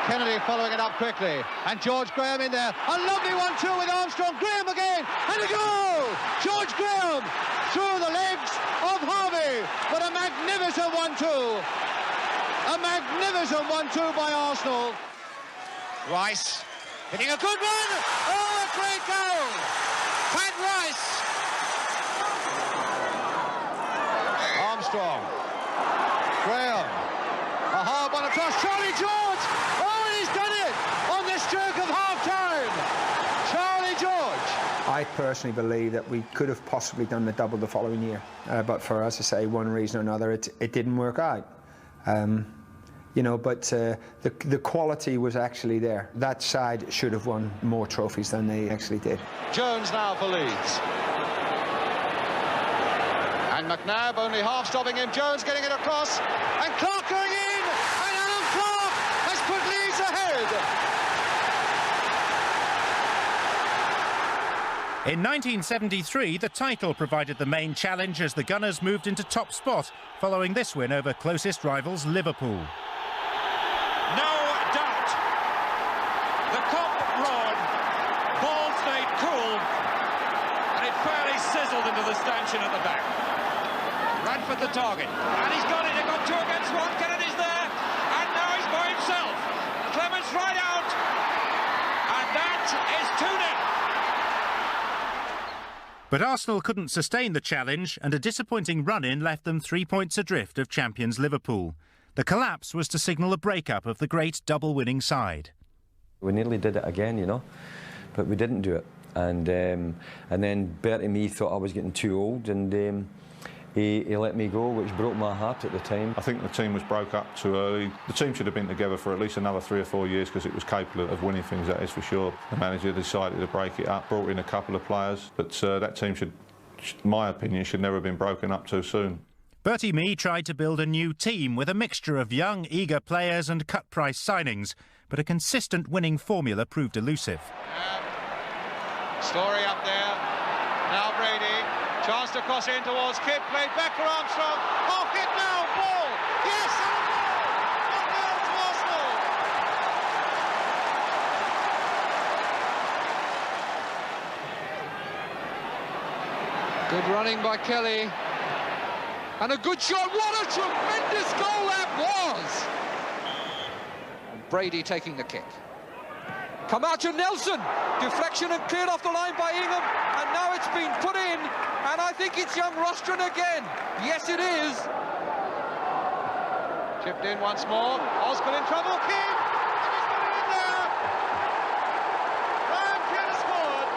Kennedy following it up quickly, and George Graham in there. A lovely 1-2 with Armstrong. Graham again, and a goal! George Graham through the legs of Harvey, but a magnificent 1-2. A magnificent 1-2 by Arsenal. Rice hitting a good one. Oh, a great goal! Pat Rice. Armstrong. Graham. A hard one across. Charlie George. Oh, and he's done it on the stroke of half-time. Charlie George. I personally believe that we could have possibly done the double the following year, but for us to say one reason or another, it didn't work out. But the quality was actually there. That side should have won more trophies than they actually did. Jones now for Leeds. And McNabb only half stopping him. Jones getting it across. And Clark going in. And Alan Clark has put Leeds ahead. In 1973, the title provided the main challenge as the Gunners moved into top spot, following this win over closest rivals Liverpool. No doubt. The cup rod. Ball stayed cool. stanchion at the back. Radford the target, and he's got it. They've got 2 against 1. Kennedy's there, and now he's by himself. Clements right out, and that is 2-0. But Arsenal couldn't sustain the challenge, and a disappointing run-in left them 3 points adrift of champions Liverpool. The collapse was to signal a breakup of the great double-winning side. We nearly did it again, you know, but we didn't do it. And then Bertie Mee thought I was getting too old, and he let me go, which broke my heart at the time. I think the team was broke up too early. The team should have been together for at least another 3 or 4 years because it was capable of winning things, that is for sure. The manager decided to break it up, brought in a couple of players, but that team should, in my opinion, should never have been broken up too soon. Bertie Mee tried to build a new team with a mixture of young, eager players and cut-price signings, but a consistent winning formula proved elusive. Story up there. Now Brady. Chance to cross in towards Kidd. Played back for Armstrong. Off it now. Ball. Yes, and a goal. 1-0 to Arsenal. Good running by Kelly. And a good shot. What a tremendous goal that was! And Brady taking the kick. Come out to Nelson. Deflection and cleared off the line by Ingham. And now it's been put in. And I think it's young Rostron again. Yes, it is. Chipped in once more. Osgood in trouble. Kidd. And he's got it in there. Ryan Kidd has scored.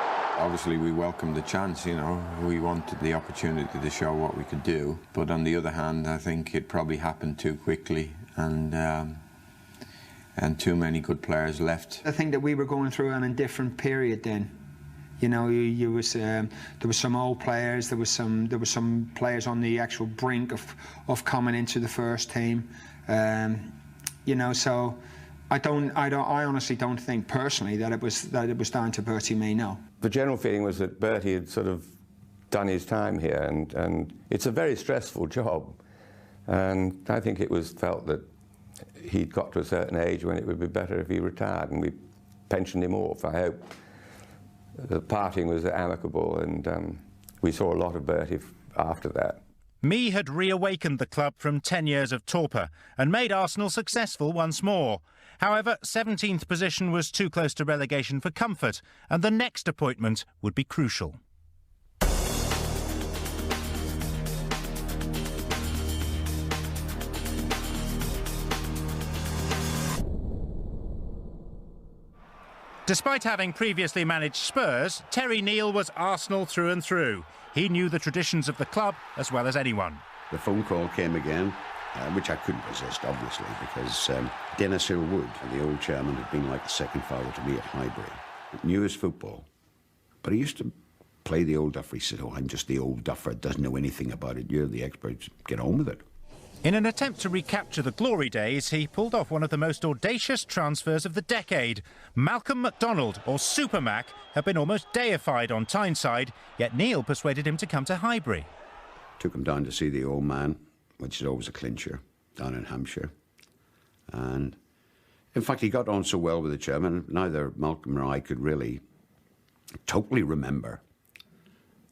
Obviously, we welcomed the chance, you know. We wanted the opportunity to show what we could do. But on the other hand, I think it probably happened too quickly. And too many good players left. I think that we were going through an indifferent period then. You know, there was some old players, there was some players on the actual brink of coming into the first team. You know, so I honestly don't think personally that it was down to Bertie Mee. No. The general feeling was that Bertie had sort of done his time here, and it's a very stressful job, and I think it was felt that he'd got to a certain age when it would be better if he retired, and we pensioned him off. I hope the parting was amicable, and we saw a lot of Bertie after that. Mee had reawakened the club from 10 years of torpor and made Arsenal successful once more. However, 17th position was too close to relegation for comfort, and the next appointment would be crucial. Despite having previously managed Spurs, Terry Neill was Arsenal through and through. He knew the traditions of the club as well as anyone. The phone call came again, which I couldn't resist, obviously, because Dennis Hill-Wood, the old chairman, had been like the second father to me at Highbury. Knew his football, but he used to play the old duffer. He said, "Oh, I'm just the old duffer, doesn't know anything about it. You're the experts, get on with it." In an attempt to recapture the glory days, he pulled off one of the most audacious transfers of the decade. Malcolm MacDonald, or Super Mac, had been almost deified on Tyneside, yet Neill persuaded him to come to Highbury. Took him down to see the old man, which is always a clincher, down in Hampshire. And, in fact, he got on so well with the chairman, neither Malcolm nor I could really totally remember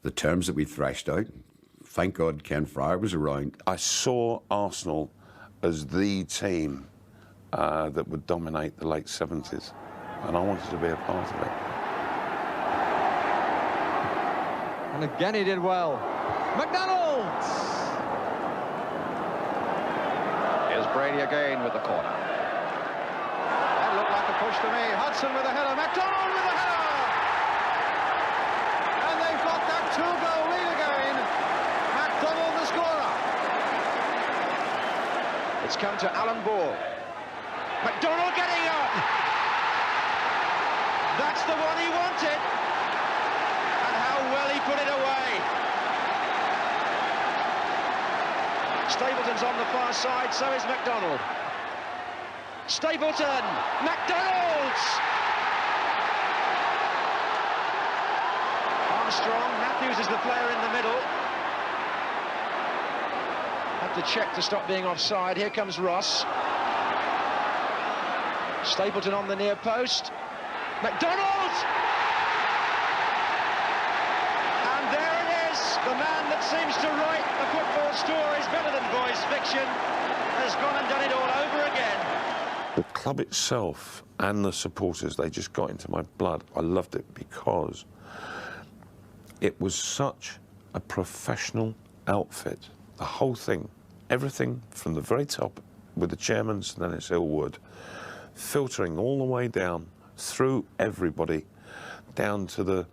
the terms that we thrashed out. Thank God Ken Fryer was around. I saw Arsenal as the team that would dominate the late 70s, and I wanted to be a part of it. And again he did well. McDonald! Here's Brady again with the corner. That looked like a push to me. Hudson with a header. McDonald with a header! And they've got that 2-goal lead again. McDonald the scorer. It's come to Alan Ball. McDonald getting up. That's the one he wanted. And how well he put it away. Stapleton's on the far side, so is McDonald. Stapleton, McDonald! Armstrong, Matthews is the player in the middle. Have to check to stop being offside. Here comes Ross. Stapleton on the near post. McDonald! And there it is, the man seems to write the football stories better than voice fiction, has gone and done it all over again. The club itself and the supporters, they just got into my blood. I loved it because it was such a professional outfit. The whole thing, everything from the very top with the chairman, and then it's Ilwood, filtering all the way down through everybody, down to the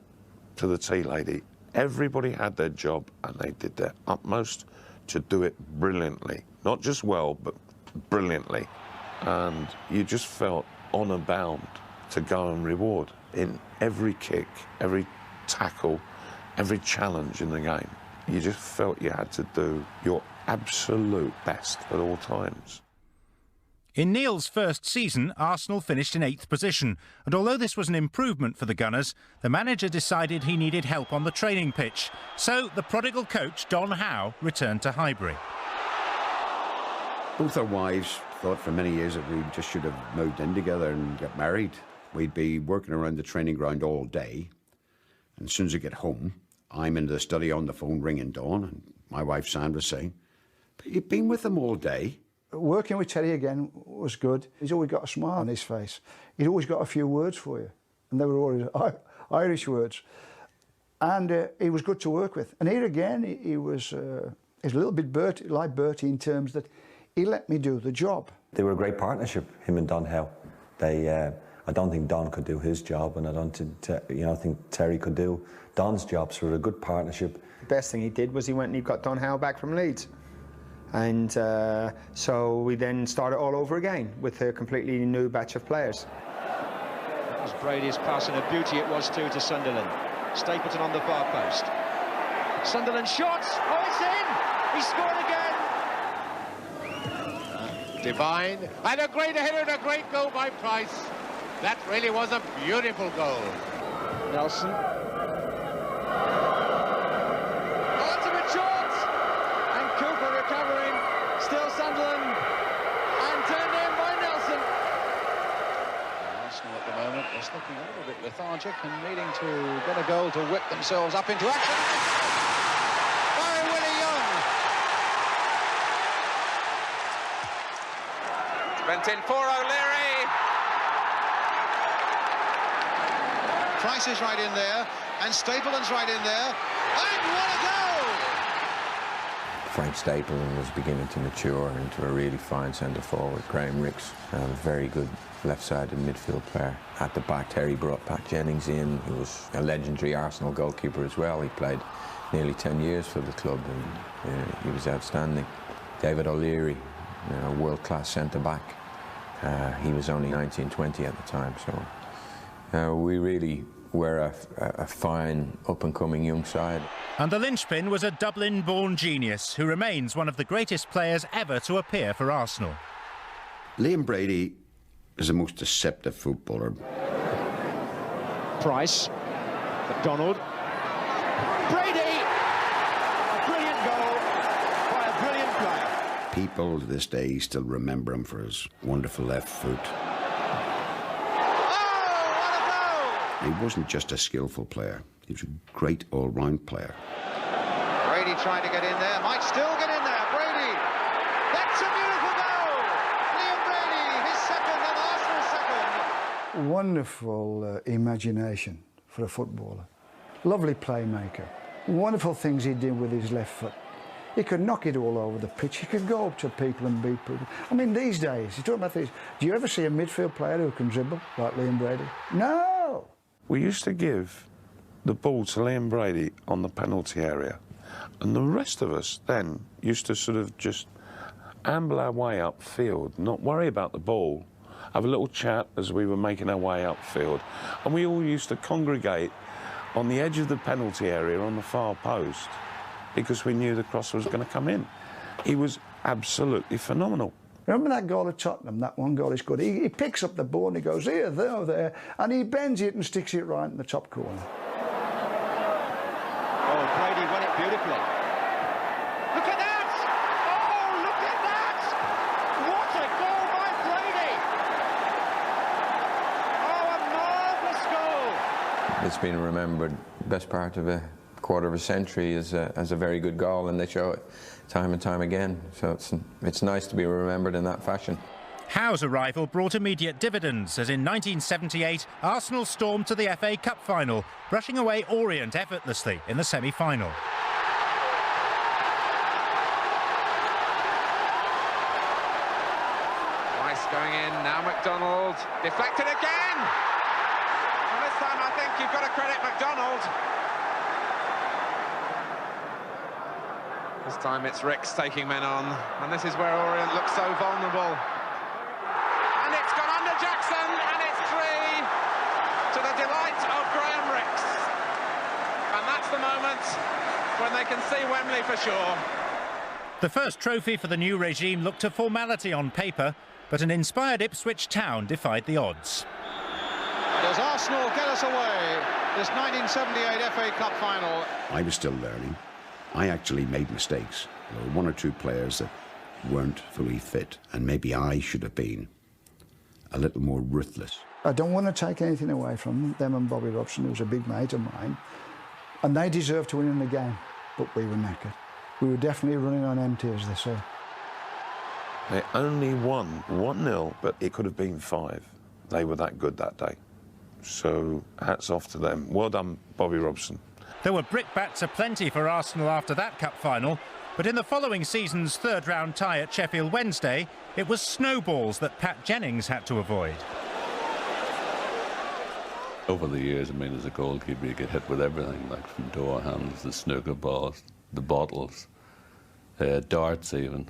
tea lady. Everybody had their job and they did their utmost to do it brilliantly. Not just well, but brilliantly. And you just felt honour bound to go and reward in every kick, every tackle, every challenge in the game. You just felt you had to do your absolute best at all times. In Neill's first season, Arsenal finished in 8th position, and although this was an improvement for the Gunners, the manager decided he needed help on the training pitch. So the prodigal coach, Don Howe, returned to Highbury. Both our wives thought for many years that we just should have moved in together and get married. We'd be working around the training ground all day, and as soon as I get home, I'm in the study on the phone ringing Dawn, and my wife Sandra's saying, "But you've been with them all day." Working with Terry again was good. He's always got a smile on his face. He'd always got a few words for you, and they were always Irish words. And he was good to work with. And here again, he was a little bit like Bertie in terms that he let me do the job. They were a great partnership, him and Don Howe. I don't think Don could do his job, and I don't think Terry could do Don's job. So it was a good partnership. The best thing he did was he went and he got Don Howe back from Leeds. And so we then started all over again with a completely new batch of players. That was Brady's pass, and a beauty it was too to Sunderland. Stapleton on the far post. Sunderland shots. Oh, it's in! He scored again. Divine, and a great header and a great goal by Price. That really was a beautiful goal. Nelson. Ultimate shot! And Cooper recovering. Still Sunderland. And turned in by Nelson. Arsenal at the moment is looking a little bit lethargic and needing to get a goal to whip themselves up into action. By Willie Young. Went in for O'Leary. Price is right in there, and Stapleton's right in there, and what a goal! Frank Stapleton was beginning to mature into a really fine centre forward. Graham Ricks, a very good left-sided midfield player. At the back, Terry brought Pat Jennings in, who was a legendary Arsenal goalkeeper as well. He played nearly 10 years for the club, and he was outstanding. David O'Leary, a world-class centre-back. He was only 19, 20 at the time, so we really were a fine, up-and-coming young side. And the linchpin was a Dublin-born genius who remains one of the greatest players ever to appear for Arsenal. Liam Brady is the most deceptive footballer. Price. McDonald. Brady! A brilliant goal by a brilliant player. People to this day still remember him for his wonderful left foot. He wasn't just a skillful player, he was a great all-round player. Brady trying to get in there, might still get in there, Brady! That's a beautiful goal! Liam Brady, his second and Arsenal's second. Wonderful imagination for a footballer. Lovely playmaker. Wonderful things he did with his left foot. He could knock it all over the pitch. He could go up to people and beat people. I mean, these days, you're talking about these, do you ever see a midfield player who can dribble like Liam Brady? No! We used to give the ball to Liam Brady on the penalty area, and the rest of us then used to sort of just amble our way upfield, not worry about the ball, have a little chat as we were making our way upfield, and we all used to congregate on the edge of the penalty area on the far post because we knew the cross was going to come in. He was absolutely phenomenal. Remember that goal at Tottenham? That one goal is good. He picks up the ball and he goes here, there, and he bends it and sticks it right in the top corner. Oh, Brady won it beautifully. Look at that! Oh, look at that! What a goal by Brady! Oh, a marvellous goal! It's been remembered best part of a quarter of a century as a very good goal, and they show it time and time again. So it's nice to be remembered in that fashion. Howe's arrival brought immediate dividends, as in 1978 Arsenal stormed to the FA Cup final, brushing away Orient effortlessly in the semi-final. Rice going in, now McDonald, deflected again! And this time I think you've got to credit McDonald. This time it's Ricks taking men on, and this is where Orient looks so vulnerable. And it's gone under Jackson, and it's 3 to the delight of Graham Ricks. And that's the moment when they can see Wembley for sure. The first trophy for the new regime looked a formality on paper, but an inspired Ipswich Town defied the odds. Does Arsenal get us away? This 1978 FA Cup final. I was still learning. I actually made mistakes. There were 1 or 2 players that weren't fully fit, and maybe I should have been a little more ruthless. I don't want to take anything away from them and Bobby Robson, who was a big mate of mine, and they deserved to win in the game, but we were knackered. We were definitely running on empty, as they say. They only won 1-0, but it could have been 5. They were that good that day. So hats off to them. Well done, Bobby Robson. There were brickbats aplenty for Arsenal after that cup final, but in the following season's third-round tie at Sheffield Wednesday, it was snowballs that Pat Jennings had to avoid. Over the years, I mean, as a goalkeeper, you get hit with everything, like from door hands, the snooker balls, the bottles, darts even.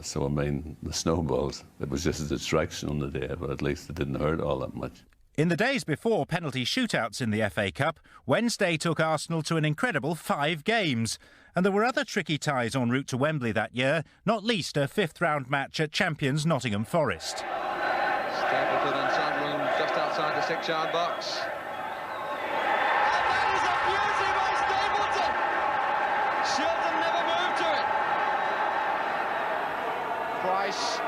So, I mean, the snowballs, it was just a distraction on the day, but at least it didn't hurt all that much. In the days before penalty shootouts in the FA Cup, Wednesday took Arsenal to an incredible 5 games. And there were other tricky ties en route to Wembley that year, not least a 5th-round match at champions Nottingham Forest. Stapleton and Sunderland just outside the 6-yard box. And that is a beauty by Stapleton! Shilton never moved to it. Price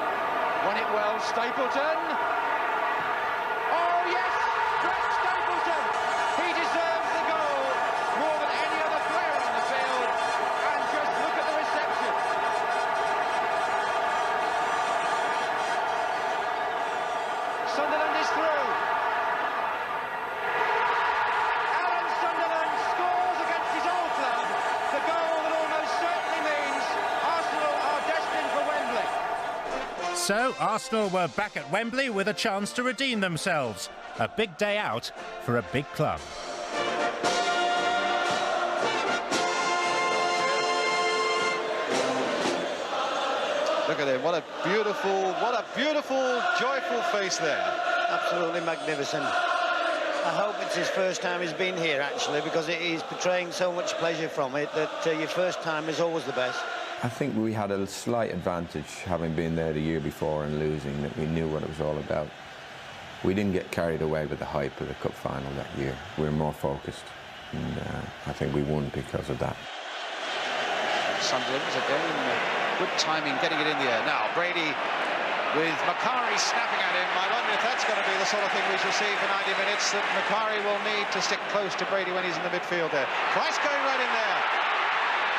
won it well, Stapleton. Oh yes, Greg Stapleton! He deserves the goal more than any other player on the field. And just look at the reception. Sunderland is through. Alan Sunderland scores against his old club. The goal that almost certainly means Arsenal are destined for Wembley. So Arsenal were back at Wembley with a chance to redeem themselves. A big day out for a big club. Look at him, what a beautiful, joyful face there. Absolutely magnificent. I hope it's his first time he's been here, actually, because he's portraying so much pleasure from it that your first time is always the best. I think we had a slight advantage, having been there the year before and losing, that we knew what it was all about. We didn't get carried away with the hype of the cup final that year. We were more focused, and I think we won because of that. Sunderland again, good timing getting it in the air. Now Brady with Macari snapping at him. I wonder if that's going to be the sort of thing we shall see for 90 minutes, that Macari will need to stick close to Brady when he's in the midfield there. Price going right in there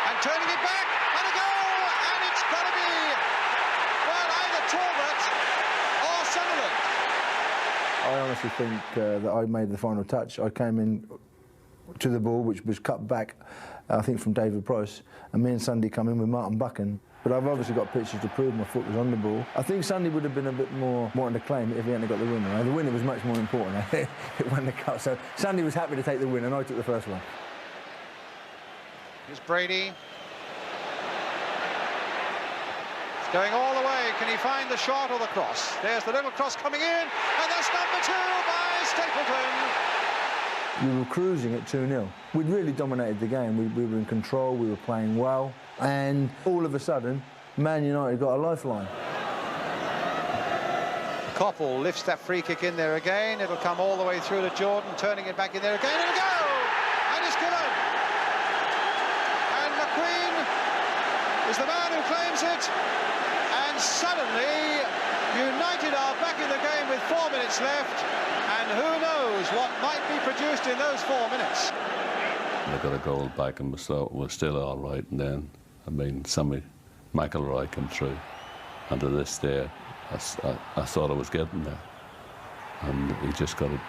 and turning it back, and a goal, and it's got to be, well, either Talbot or Sunderland. I honestly think that I made the final touch. I came in to the ball, which was cut back, I think, from David Price, and me and Sandy come in with Martin Buchan. But I've obviously got pictures to prove my foot was on the ball. I think Sandy would have been a bit more wanting to claim it if he hadn't got the winner. The winner was much more important. It won the cup, so Sandy was happy to take the win, and I took the first one. Here's Brady. It's going all the way. Can he find the shot or the cross? There's the little cross coming in, and that's number 2 by Stapleton. We were cruising at 2-0. We'd really dominated the game. We were in control, we were playing well, and all of a sudden, Man United got a lifeline. Koppel lifts that free kick in there again. It'll come all the way through to Jordan, turning it back in there again, and a goal! And it's given. And McQueen is the man who claims it. And suddenly, United are back in the game with 4 minutes left. And who knows what might be produced in those 4 minutes. They got a goal back and we're still all right. And then, I mean, Sammy McIlroy came through. And to this day, I thought I was getting there. And he just got a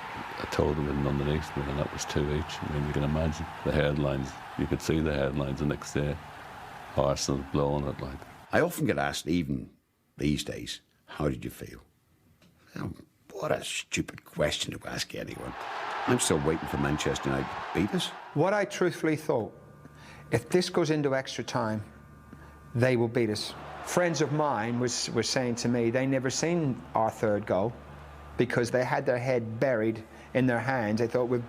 total in underneath me, and that was 2 each. I mean, you can imagine the headlines. You could see the headlines the next day. Arsenal blowing it like. I often get asked, even these days, how did you feel? Now, what a stupid question to ask anyone. I'm still waiting for Manchester United to beat us. What I truthfully thought, if this goes into extra time, they will beat us. Friends of mine were saying to me they never seen our third goal because they had their head buried in their hands. They thought, we're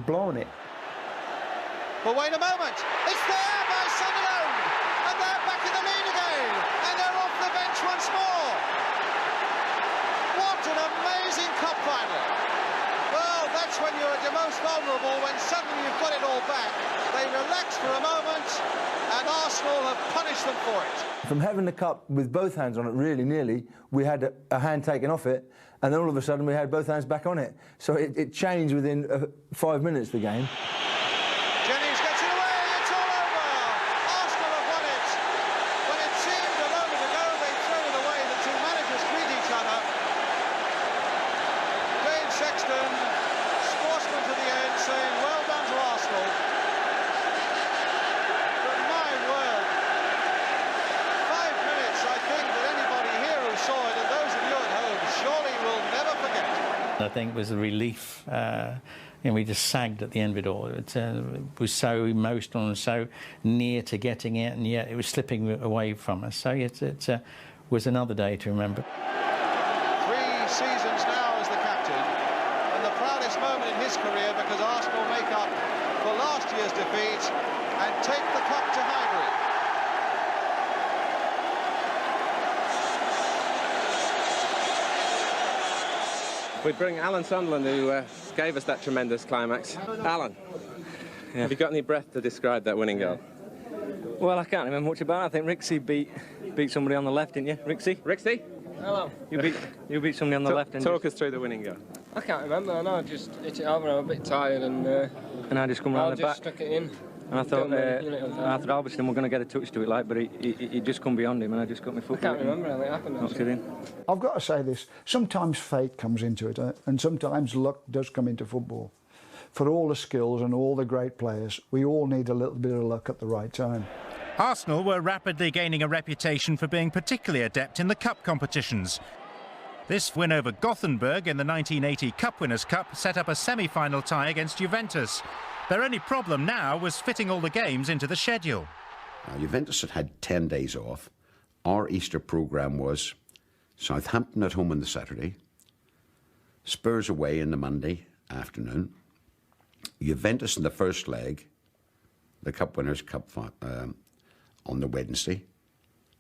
blowing it. But wait a moment, it's there by Sunderland, and they're back in the lead again, and they're off the bench once more. What an amazing cup final. Well, that's when you're at your most vulnerable, when suddenly you've got it all back. They relax for a moment, and Arsenal have punished them for it. From having the cup with both hands on it, really nearly, we had a hand taken off it, and then all of a sudden we had both hands back on it. So it changed within 5 minutes, the game. Jennings gets it away, it's all over. Arsenal have won it. When it seemed a moment ago they'd thrown it away, the two managers greet each other. Dave Sexton, sportsman to the end, saying well done to Arsenal. But my word, 5 minutes, I think that anybody here who saw it, and those of you at home, surely will never forget. I think it was a relief. We just sagged at the end of it all. It was so emotional and so near to getting it, and yet it was slipping away from us. So it was another day to remember. 3 seasons now as the captain, and the proudest moment in his career because Arsenal make up for last year's defeat and take the cup to Highbury. We bring Alan Sunderland, who gave us that tremendous climax. Alan, have you got any breath to describe that winning goal? Well, I can't remember much about it. I think Rixie beat somebody on the left, didn't you? Rixie? Rixie? Hello. You beat somebody on the left, didn't you? Talk us through the winning goal. I can't remember. I know. I just hit it over. I'm a bit tired, and I just come round the back. Stuck it in. And I thought Albertson were going to get a touch to it, like, but he just come beyond him, and I just got my foot. I can't remember how it happened. Not kidding. I've got to say this, sometimes fate comes into it, and sometimes luck does come into football. For all the skills and all the great players, we all need a little bit of luck at the right time. Arsenal were rapidly gaining a reputation for being particularly adept in the cup competitions. This win over Gothenburg in the 1980 Cup Winners' Cup set up a semi-final tie against Juventus. Their only problem now was fitting all the games into the schedule. Now, Juventus had 10 days off. Our Easter programme was Southampton at home on the Saturday, Spurs away in the Monday afternoon, Juventus in the first leg, the Cup Winners' Cup on the Wednesday,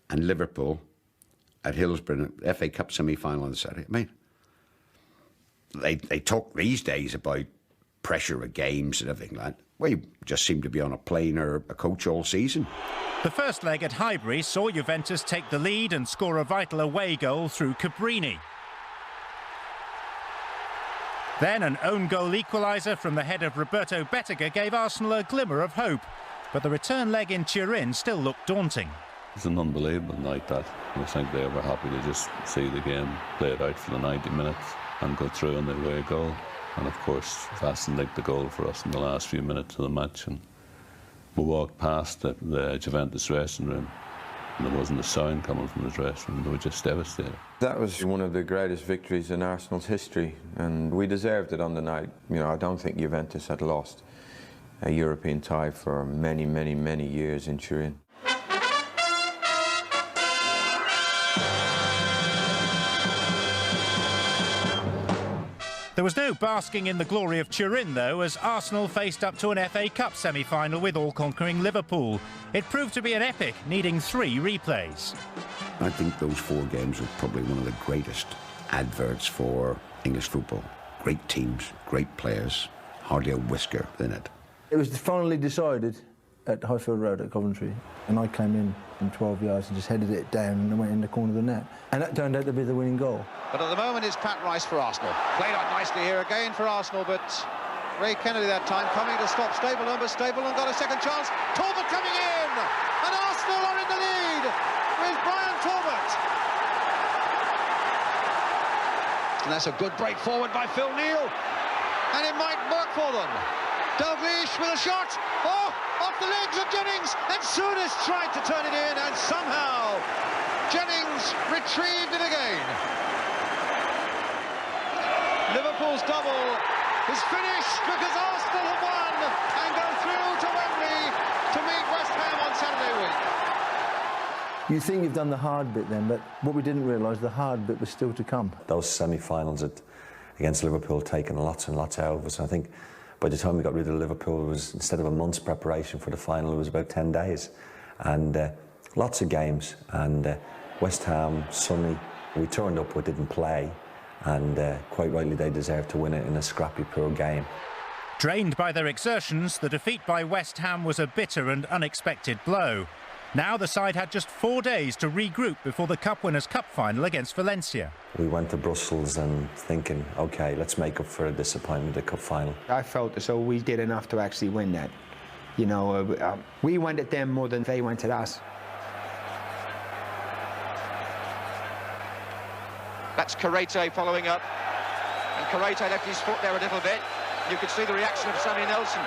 and Liverpool at Hillsborough, FA Cup semi-final on the Saturday. I mean, they talk these days about pressure of games and everything like that. We just seem to be on a plane or a coach all season. The first leg at Highbury saw Juventus take the lead and score a vital away goal through Cabrini. Then an own goal equaliser from the head of Roberto Bettiger gave Arsenal a glimmer of hope. But the return leg in Turin still looked daunting. It's an unbelievable night, that. I think they were happy to just see the game played out for the 90 minutes and go through on the away goal. And of course, Vasson nicked the goal for us in the last few minutes of the match. And we walked past the Juventus dressing room, and there wasn't a sound coming from the dressing room. They were just devastated. That was one of the greatest victories in Arsenal's history, and we deserved it on the night. You know, I don't think Juventus had lost a European tie for many, many, many years in Turin. There was no basking in the glory of Turin, though, as Arsenal faced up to an FA Cup semi-final with all-conquering Liverpool. It proved to be an epic, needing 3 replays. I think those 4 games were probably one of the greatest adverts for English football. Great teams, great players, hardly a whisker in it. It was finally decided at Highfield Road at Coventry, and I came in from 12 yards and just headed it down and went in the corner of the net. And that turned out to be the winning goal. But at the moment it's Pat Rice for Arsenal. Played out nicely here again for Arsenal, but Ray Kennedy that time coming to stop Stapleton, but Stapleton got a second chance. Talbot coming in, and Arsenal are in the lead with Brian Talbot. And that's a good break forward by Phil Neill, and it might work for them. Dalglish with a shot. Oh, off the legs of Jennings, and Souness tried to turn it in, and somehow Jennings retrieved it again. Liverpool's double is finished because Arsenal have won and go through to Wembley to meet West Ham on Saturday week. You think you've done the hard bit then, but what we didn't realise, the hard bit was still to come. Those semi-finals against Liverpool taken lots and lots out of us. I think by the time we got rid of Liverpool, it was, instead of a month's preparation for the final, it was about 10 days. And lots of games. And West Ham, suddenly, we turned up but didn't play. And quite rightly, they deserved to win it in a scrappy, poor game. Drained by their exertions, the defeat by West Ham was a bitter and unexpected blow. Now the side had just 4 days to regroup before the Cup Winners' Cup final against Valencia. We went to Brussels and thinking, OK, let's make up for a disappointment at the Cup final. I felt as though we did enough to actually win that. You know, we went at them more than they went at us. That's Karate following up, and Karate left his foot there a little bit. You could see the reaction of Sammy Nelson.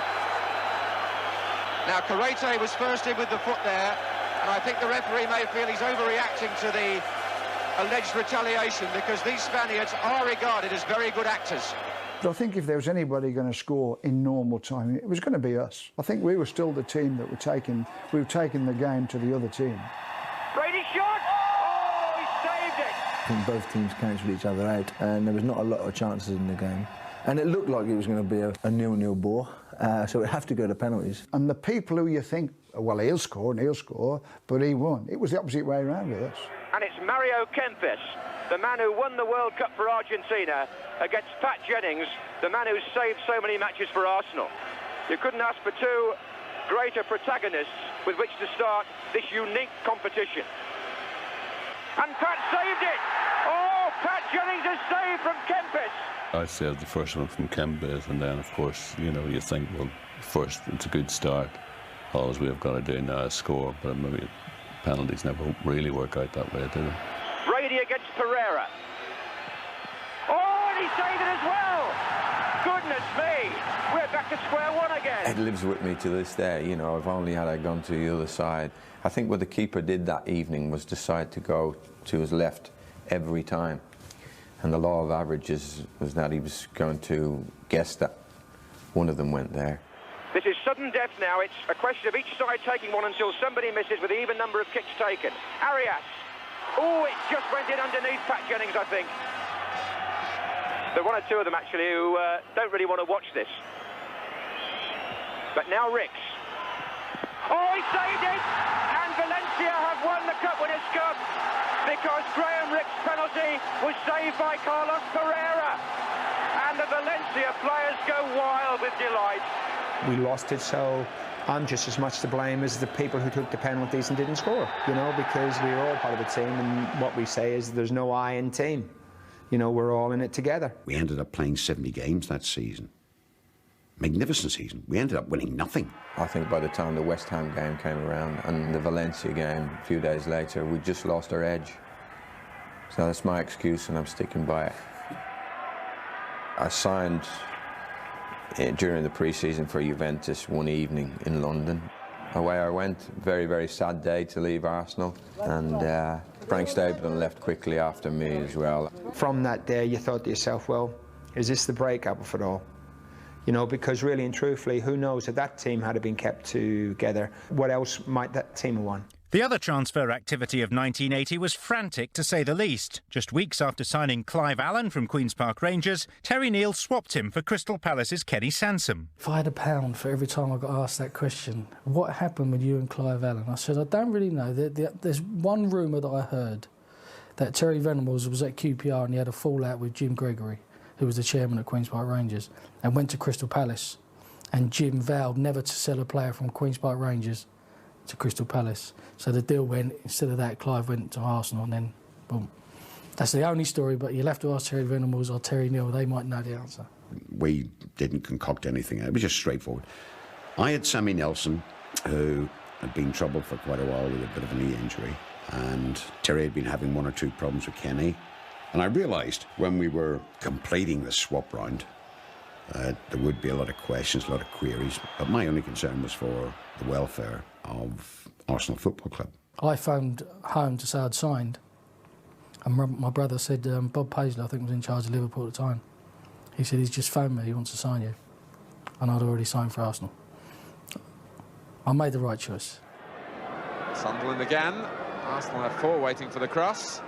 Now Karate was first in with the foot there, and I think the referee may feel he's overreacting to the alleged retaliation, because these Spaniards are regarded as very good actors. But I think if there was anybody going to score in normal time, it was going to be us. I think we were still the team that were taking the game to the other team. Brady shot! Oh, he saved it! I think both teams cancelled each other out, and there was not a lot of chances in the game. And it looked like it was going to be a 0-0 ball, so it'd have to go to penalties. And the people who you think, well, he'll score, but he won. It was the opposite way around with us. And it's Mario Kempes, the man who won the World Cup for Argentina, against Pat Jennings, the man who's saved so many matches for Arsenal. You couldn't ask for two greater protagonists with which to start this unique competition. And Pat saved it! Oh, Pat Jennings has saved from Kempes! I saved the first one from Kempes, and then, of course, you know, you think, well, first, it's a good start. All we've got to do now is score, but maybe penalties never really work out that way, do they? Brady against Pereira. Oh, and he saved it as well! Goodness me! We're back to square one again. It lives with me to this day. You know, if only had I gone to the other side. I think what the keeper did that evening was decide to go to his left every time. And the law of averages was that he was going to guess that one of them went there. This is sudden death now. It's a question of each side taking one until somebody misses with an even number of kicks taken. Arias. Oh, it just went in underneath Pat Jennings, I think. There are one or two of them, actually, who don't really want to watch this. But now Ricks. Oh, he saved it! And Valencia have won the Cup Winners' Cup because Graham Ricks' penalty was saved by Carlos Pereira. And the Valencia players go wild with delight. We lost it, so I'm just as much to blame as the people who took the penalties and didn't score, you know, because we were all part of the team, and what we say is there's no I in team. You know, we're all in it together. We ended up playing 70 games that season. Magnificent season. We ended up winning nothing. I think by the time the West Ham game came around and the Valencia game a few days later, we just lost our edge. So that's my excuse, and I'm sticking by it. I signed during the pre-season for Juventus one evening in London. Away I went. Very, very sad day to leave Arsenal. And Frank Stapleton left quickly after me as well. From that day, you thought to yourself, well, is this the breakup of it all? You know, because really and truthfully, who knows if that team had been kept together, what else might that team have won? The other transfer activity of 1980 was frantic, to say the least. Just weeks after signing Clive Allen from Queen's Park Rangers, Terry Neill swapped him for Crystal Palace's Kenny Sansom. If I had £1 for every time I got asked that question, what happened with you and Clive Allen? I said, I don't really know. There's one rumour that I heard, that Terry Venables was at QPR and he had a fallout with Jim Gregory, who was the chairman of Queen's Park Rangers, and went to Crystal Palace. And Jim vowed never to sell a player from Queen's Park Rangers to Crystal Palace. So the deal went, instead of that, Clive went to Arsenal, and then, boom. That's the only story, but you'll have to ask Terry Venables or Terry Neill. They might know the answer. We didn't concoct anything. It was just straightforward. I had Sammy Nelson, who had been troubled for quite a while with a bit of a knee injury, and Terry had been having 1 or 2 problems with Kenny. And I realised when we were completing the swap round, there would be a lot of questions, a lot of queries, but my only concern was for the welfare of Arsenal Football Club. I phoned home to say I'd signed, and my brother said, Bob Paisley, I think, was in charge of Liverpool at the time. He said, he's just phoned me, he wants to sign you. And I'd already signed for Arsenal. I made the right choice. Sunderland again. Arsenal have 4 waiting for the cross.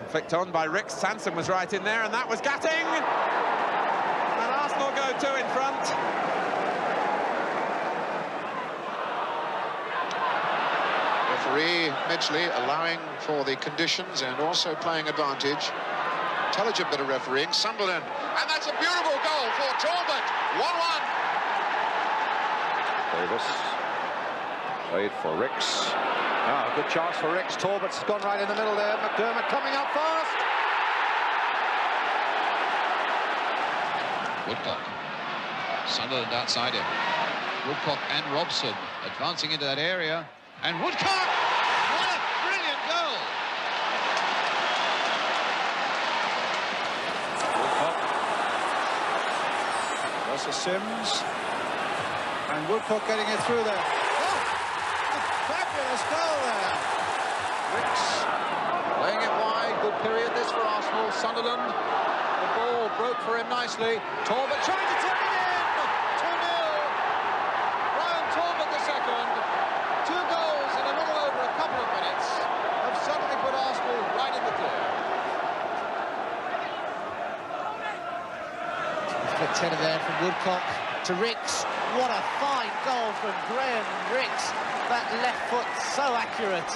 Flicked on by Ricks. Sanson was right in there, and that was Gatting. And Arsenal go 2 in front. Referee Midgley allowing for the conditions and also playing advantage. Intelligent bit of refereeing. Sunderland, and that's a beautiful goal for Talbot. 1-1. Davis played for Ricks. Ah, good chance for Ricks. Talbot's gone right in the middle there. McDermott coming up fast. Woodcock. Sunderland outside him. Woodcock and Robson advancing into that area. And Woodcock! What a brilliant goal! Woodcock versus Sims. And Woodcock getting it through there. Oh! A fabulous goal there! Ricks laying it wide. Good period this for Arsenal. Sunderland. The ball broke for him nicely. Talbot trying to take it in! 2-0. Brian Talbot the second. 2 goals in a little over a couple of minutes have suddenly put Arsenal right in the clear. Flicked header there from Woodcock to Ricks. What a fine goal from Graham Ricks. That left foot so accurate.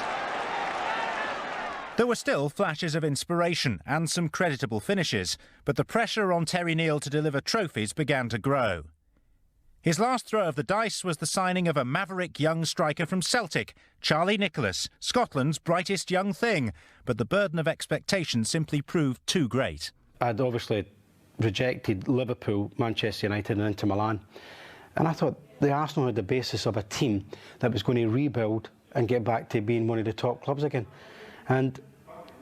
There were still flashes of inspiration and some creditable finishes, but the pressure on Terry Neill to deliver trophies began to grow. His last throw of the dice was the signing of a maverick young striker from Celtic, Charlie Nicholas, Scotland's brightest young thing, but the burden of expectation simply proved too great. I'd obviously rejected Liverpool, Manchester United and Inter Milan, and I thought the Arsenal had the basis of a team that was going to rebuild and get back to being one of the top clubs again. And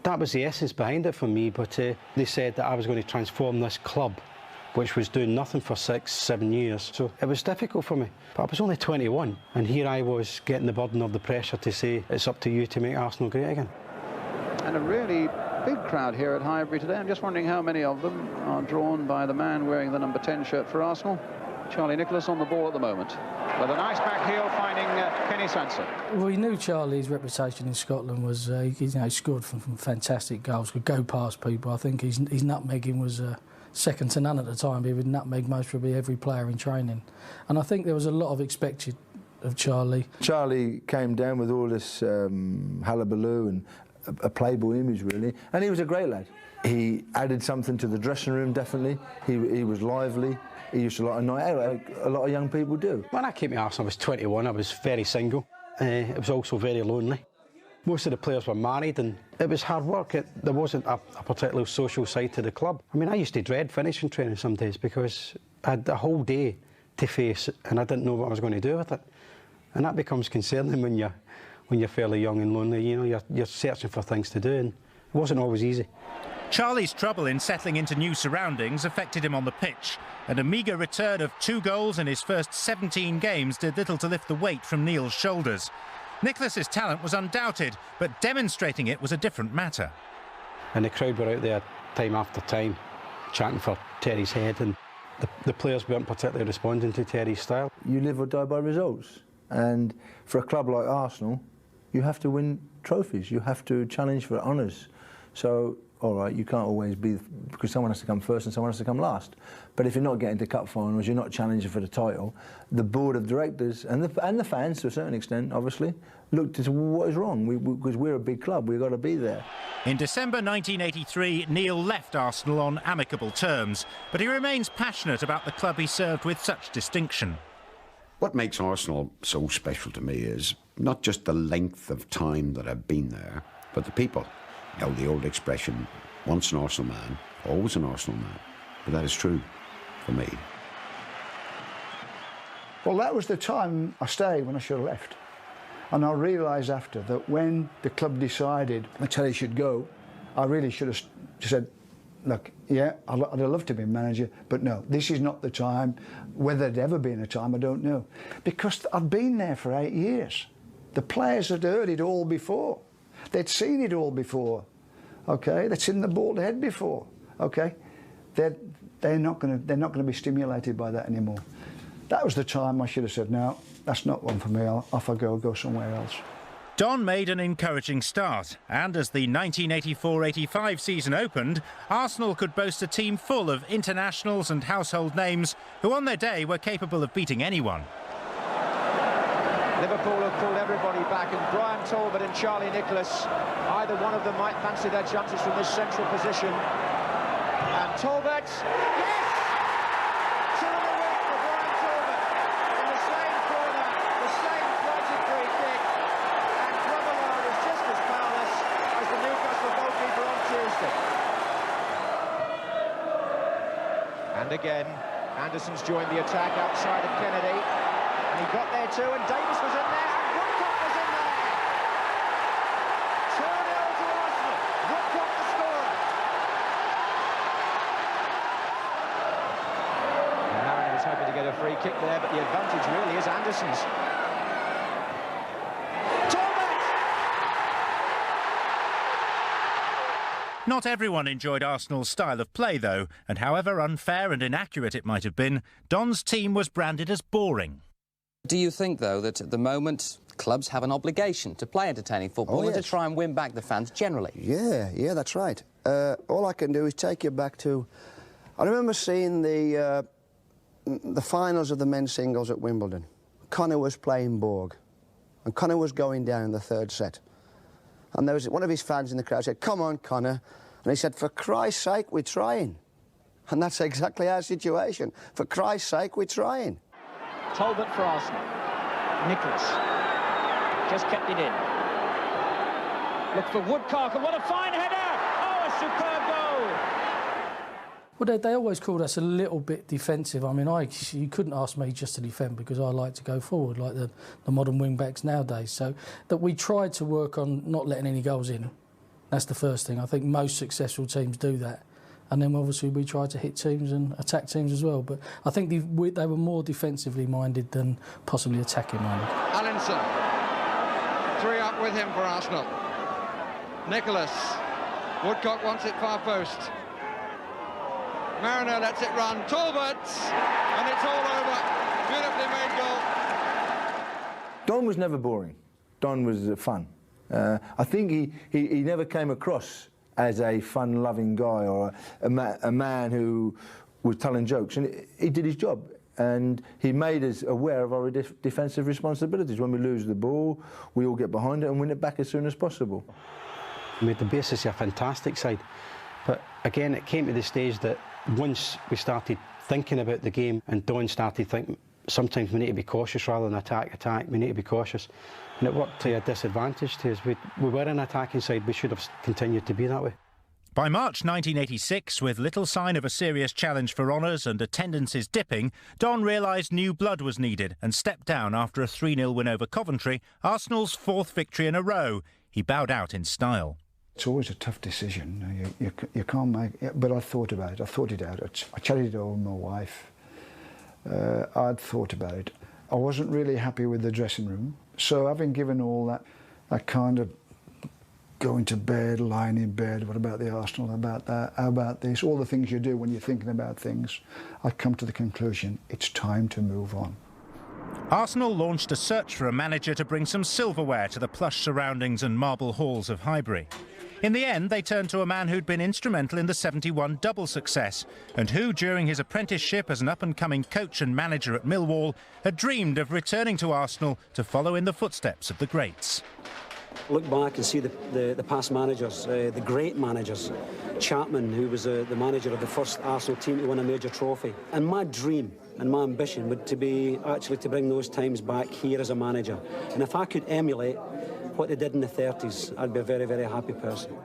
that was the essence behind it for me, but they said that I was going to transform this club, which was doing nothing for 6-7 years. So it was difficult for me. But I was only 21, and here I was getting the burden of the pressure to say, it's up to you to make Arsenal great again. And a really big crowd here at Highbury today. I'm just wondering how many of them are drawn by the man wearing the number 10 shirt for Arsenal. Charlie Nicholas on the ball at the moment. With a nice back heel finding Kenny Sanson. Well, we knew Charlie's reputation in Scotland was, he scored from fantastic goals, could go past people. I think his nutmegging was second to none at the time. He would nutmeg most probably every player in training. And I think there was a lot of expected of Charlie. Charlie came down with all this hullabaloo and a playboy image, really, and he was a great lad. He added something to the dressing room, definitely. He was lively. He used to like a night out, like a lot of young people do. When I came to Arsenal, I was 21. I was very single. It was also very lonely. Most of the players were married, and it was hard work. There wasn't a particular social side to the club. I mean, I used to dread finishing training some days because I had a whole day to face, and I didn't know what I was going to do with it. And that becomes concerning when you're fairly young and lonely. You know, you're searching for things to do, and it wasn't always easy. Charlie's trouble in settling into new surroundings affected him on the pitch, and a meagre return of 2 goals in his first 17 games did little to lift the weight from Neill's shoulders. Nicholas's talent was undoubted, but demonstrating it was a different matter. And the crowd were out there time after time, chanting for Terry's head, and the players weren't particularly responding to Terry's style. You live or die by results, and for a club like Arsenal, you have to win trophies, you have to challenge for honours. So, all right, you can't always be, because someone has to come first and someone has to come last. But if you're not getting to cup finals, you're not challenging for the title, the board of directors and the fans, to a certain extent, obviously, looked into what is wrong, because we're a big club, we've got to be there. In December 1983, Neill left Arsenal on amicable terms, but he remains passionate about the club he served with such distinction. What makes Arsenal so special to me is not just the length of time that I've been there, but the people. You know, the old expression, once an Arsenal man, always an Arsenal man. But that is true for me. Well, that was the time I stayed when I should have left. And I realised after that when the club decided that Terry should go, I really should have said, look, yeah, I'd have loved to be manager, but no, this is not the time. Whether there'd ever been a time, I don't know. Because I'd been there for 8 years. The players had heard it all before. They'd seen it all before, okay? They'd seen the bald head before, okay? They're not going to be stimulated by that anymore. That was the time I should have said, no, that's not one for me. Off I go somewhere else. Don made an encouraging start, and as the 1984-85 season opened, Arsenal could boast a team full of internationals and household names who on their day were capable of beating anyone. Liverpool have pulled everybody back, and Brian Talbot and Charlie Nicholas, either one of them might fancy their chances from this central position. And Talbot, yes! 2 in a week for Brian Talbot. In the same corner, the same flighted free kick. And Grobbelaar was just as powerless as the Newcastle goalkeeper on Tuesday. And again, Anderson's joined the attack outside of Kennedy. And he got there too, and Davis was in there, and Woodcock was in there. 2-0 to Arsenal. Woodcock the scorer. And Mariner was hoping to get a free kick there, but the advantage really is Anderson's. Not everyone enjoyed Arsenal's style of play, though, and however unfair and inaccurate it might have been, Don's team was branded as boring. Do you think, though, that at the moment clubs have an obligation to play entertaining football and to try and win back the fans generally? Yeah, that's right. All I can do is take you back to... I remember seeing the finals of the men's singles at Wimbledon. Connor was playing Borg, and Connor was going down in the 3rd set. And there was one of his fans in the crowd said, "Come on, Connor." And he said, "For Christ's sake, we're trying." And that's exactly our situation. For Christ's sake, we're trying. Talbot for Arsenal. Nicholas just kept it in. Look for Woodcock, and what a fine header! Oh, a superb goal! Well, they always called us a little bit defensive. I mean, you couldn't ask me just to defend because I like to go forward, like the modern wing-backs nowadays. So that we tried to work on not letting any goals in. That's the first thing. I think most successful teams do that. And then obviously we tried to hit teams and attack teams as well. But I think they were more defensively minded than possibly attacking minded. Allison, 3 up with him for Arsenal. Nicholas, Woodcock wants it far post. Mariner lets it run. Talbot, and it's all over. Beautifully made goal. Don was never boring. Don was fun. I think he never came across as a fun-loving guy or a man who was telling jokes. And he did his job. And he made us aware of our defensive responsibilities. When we lose the ball, we all get behind it and win it back as soon as possible. We made the basis a fantastic side. But again, it came to the stage that once we started thinking about the game and Don started thinking, sometimes we need to be cautious rather than attack, we need to be cautious. And it worked to a disadvantage to us. We were an attacking side, we should have continued to be that way. By March 1986, with little sign of a serious challenge for honours and attendances dipping, Don realised new blood was needed and stepped down after a 3-0 win over Coventry, Arsenal's 4th victory in a row. He bowed out in style. It's always a tough decision. You can't make it, but I thought about it. I thought it out. I chatted it over with my wife. I'd thought about it. I wasn't really happy with the dressing room. So having given all that kind of going to bed, lying in bed, what about the Arsenal, about that, how about this, all the things you do when you're thinking about things, I'd come to the conclusion, it's time to move on. Arsenal launched a search for a manager to bring some silverware to the plush surroundings and marble halls of Highbury. In the end, they turned to a man who'd been instrumental in the 71 double success and who, during his apprenticeship as an up-and-coming coach and manager at Millwall, had dreamed of returning to Arsenal to follow in the footsteps of the greats. Look back and see the past managers, the great managers. Chapman, who was the manager of the first Arsenal team to win a major trophy. And my dream and my ambition would to be actually to bring those times back here as a manager. And if I could emulate what they did in the 30s, I'd be a very, very happy person.